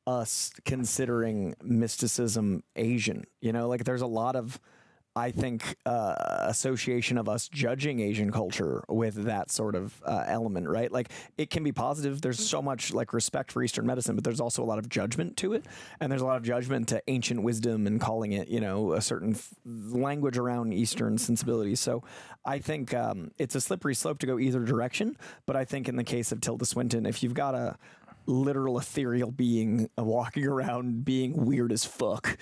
Speaker 2: us considering mysticism Asian. You know, like there's a lot of, I think, association of us judging Asian culture with that sort of element, right? Like it can be positive. There's so much like respect for Eastern medicine, but there's also a lot of judgment to it. And there's a lot of judgment to ancient wisdom and calling it, you know, a certain language around Eastern sensibilities. So I think it's a slippery slope to go either direction. But I think in the case of Tilda Swinton, if you've got a literal ethereal being walking around being weird as fuck.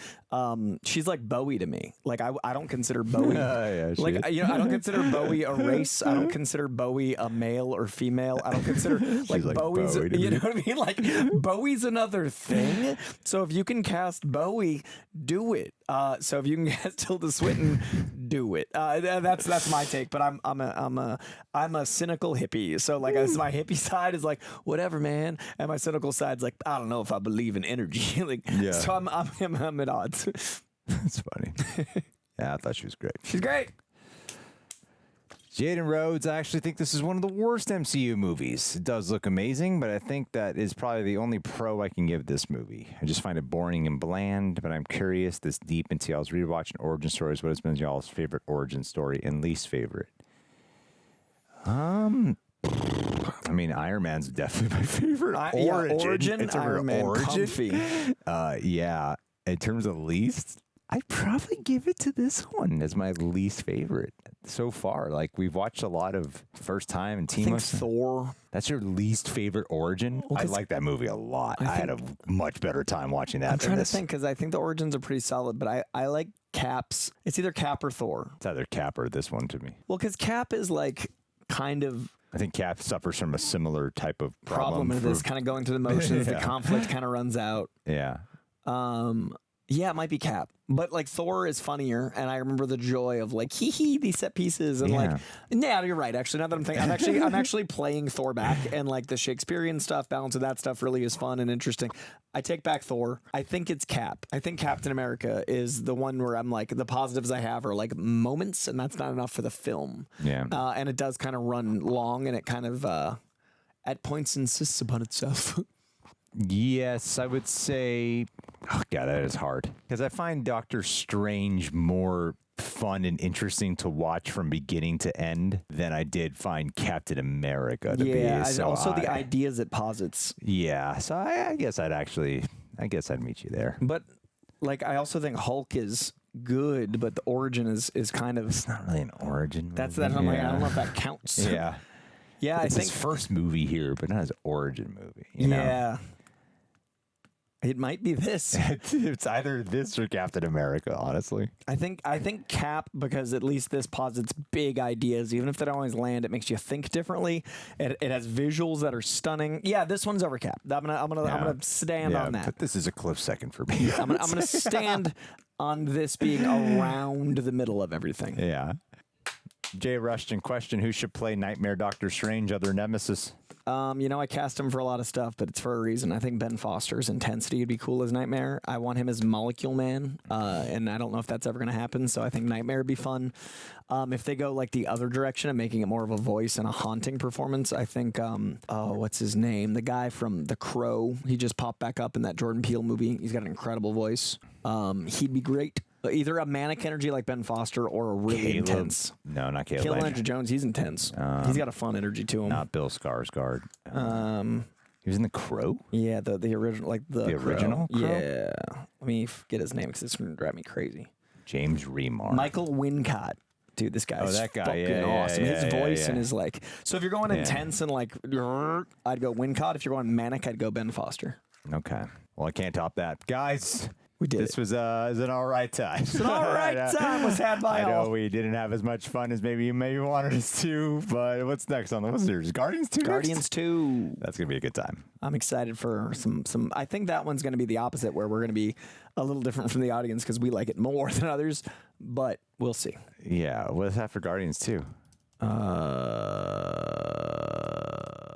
Speaker 2: She's like Bowie to me. Like I don't consider Bowie like you know, I don't consider Bowie a race. I don't consider Bowie a male or female. I don't consider like Bowie's Bowie you know what I mean? Like Bowie's another thing. So if you can cast Bowie, do it. So if you can cast Tilda Swinton, do it. That's my take. But I'm a cynical hippie. So like my hippie side is like whatever, man, and my cynical side's like I don't know if I believe in energy. Like so I'm at odds.
Speaker 1: That's funny. Yeah, I thought she was great.
Speaker 2: She's great.
Speaker 1: Jaden Rhodes, I actually think this is one of the worst MCU movies. It does look amazing, but I think that is probably the only pro I can give this movie. I just find it boring and bland, but I'm curious this deep into y'all's rewatch and origin stories. What has been y'all's favorite origin story and least favorite? I mean, Iron Man's definitely my favorite origin.
Speaker 2: It's Iron Man comfy.
Speaker 1: Yeah. In terms of least, I'd probably give it to this one as my least favorite so far. Like we've watched a lot of first time and team.
Speaker 2: Thor.
Speaker 1: That's your least favorite origin? Well, I like that movie a lot. I had a much better time watching that.
Speaker 2: I'm trying to think because I think the origins are pretty solid, but I like Cap's. It's either Cap or Thor.
Speaker 1: It's either Cap or this one to me.
Speaker 2: Well, because Cap is like kind of.
Speaker 1: I think Cap suffers from a similar type of problem.
Speaker 2: It is kind of going through the motions. The conflict kind of runs out.
Speaker 1: Yeah.
Speaker 2: Yeah, it might be Cap, but like Thor is funnier, and I remember the joy of like these set pieces and like you're right. Actually, now that I'm thinking, I'm actually playing Thor back, and like the Shakespearean stuff, balance of that stuff really is fun and interesting. I take back Thor. I think it's Cap. I think Captain America is the one where I'm like the positives I have are like moments, and that's not enough for the film.
Speaker 1: Yeah,
Speaker 2: and it does kind of run long, and it kind of at points insists upon itself.
Speaker 1: Yes, I would say, oh God, that is hard. Because I find Doctor Strange more fun and interesting to watch from beginning to end than I did find Captain America to be.
Speaker 2: Yeah, and also the ideas it posits.
Speaker 1: Yeah, so I guess I'd meet you there.
Speaker 2: But like, I also think Hulk is good, but the origin is kind of.
Speaker 1: It's not really an origin.
Speaker 2: That's that. I'm like, I don't know if that counts.
Speaker 1: Yeah.
Speaker 2: Yeah,
Speaker 1: it's his first movie here, but not his origin movie. You know?
Speaker 2: Yeah. It might be this.
Speaker 1: It's either this or Captain America, honestly.
Speaker 2: I think Cap, because at least this posits big ideas. Even if they don't always land, it makes you think differently. It has visuals that are stunning. Yeah, this one's over Cap. I'm gonna stand on that.
Speaker 1: But this is a close second for me.
Speaker 2: I'm gonna stand on this being around the middle of everything.
Speaker 1: Yeah. Jay Rushton question: who should play Nightmare Doctor Strange, other Nemesis?
Speaker 2: You know, I cast him for a lot of stuff, but it's for a reason. I think Ben Foster's intensity would be cool as Nightmare. I want him as Molecule Man, and I don't know if that's ever going to happen, so I think Nightmare would be fun. If they go like the other direction and making it more of a voice and a haunting performance, I think, what's his name? The guy from The Crow. He just popped back up in that Jordan Peele movie. He's got an incredible voice. He'd be great. Either a manic energy like Ben Foster or a really intense.
Speaker 1: No, not Caleb.
Speaker 2: Caleb Landry Jones, he's intense. He's got a fun energy to him.
Speaker 1: Not Bill Skarsgård. He was in The Crow?
Speaker 2: Yeah, the original, like the
Speaker 1: original Crow?
Speaker 2: Yeah. Let me get his name because it's going to drive me crazy.
Speaker 1: James Remar.
Speaker 2: Michael Wincott. Dude, this guy's fucking awesome. His voice and his like. So if you're going intense and like, I'd go Wincott. If you're going manic, I'd go Ben Foster.
Speaker 1: Okay. Well, I can't top that. Guys,
Speaker 2: we did.
Speaker 1: This was an all right time.
Speaker 2: It's an all right time was had by all.
Speaker 1: I know we didn't have as much fun as maybe you wanted us to, but what's next on the list? There's Guardians 2
Speaker 2: Guardians 2.
Speaker 1: That's going to be a good time.
Speaker 2: I'm excited for some. I think that one's going to be the opposite, where we're going to be a little different from the audience because we like it more than others, but we'll see.
Speaker 1: Yeah. What's that for Guardians 2?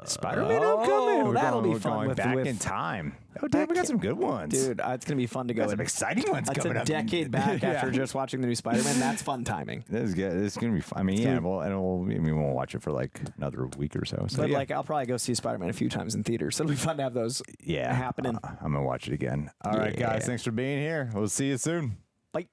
Speaker 1: Spider-Man Homecoming.
Speaker 2: That'll be fun.
Speaker 1: Going back in time. Oh, damn, we got some good ones.
Speaker 2: Dude, it's going to be fun to go.
Speaker 1: Some exciting ones coming up.
Speaker 2: That's a decade back after just watching the new Spider-Man. That's fun timing.
Speaker 1: This is good. This is going to be fun. I mean, we won't watch it for like another week or so.
Speaker 2: But like, I'll probably go see Spider-Man a few times in theaters. So it'll be fun to have those happening.
Speaker 1: I'm going to watch it again. All right, guys. Thanks for being here. We'll see you soon.
Speaker 2: Bye.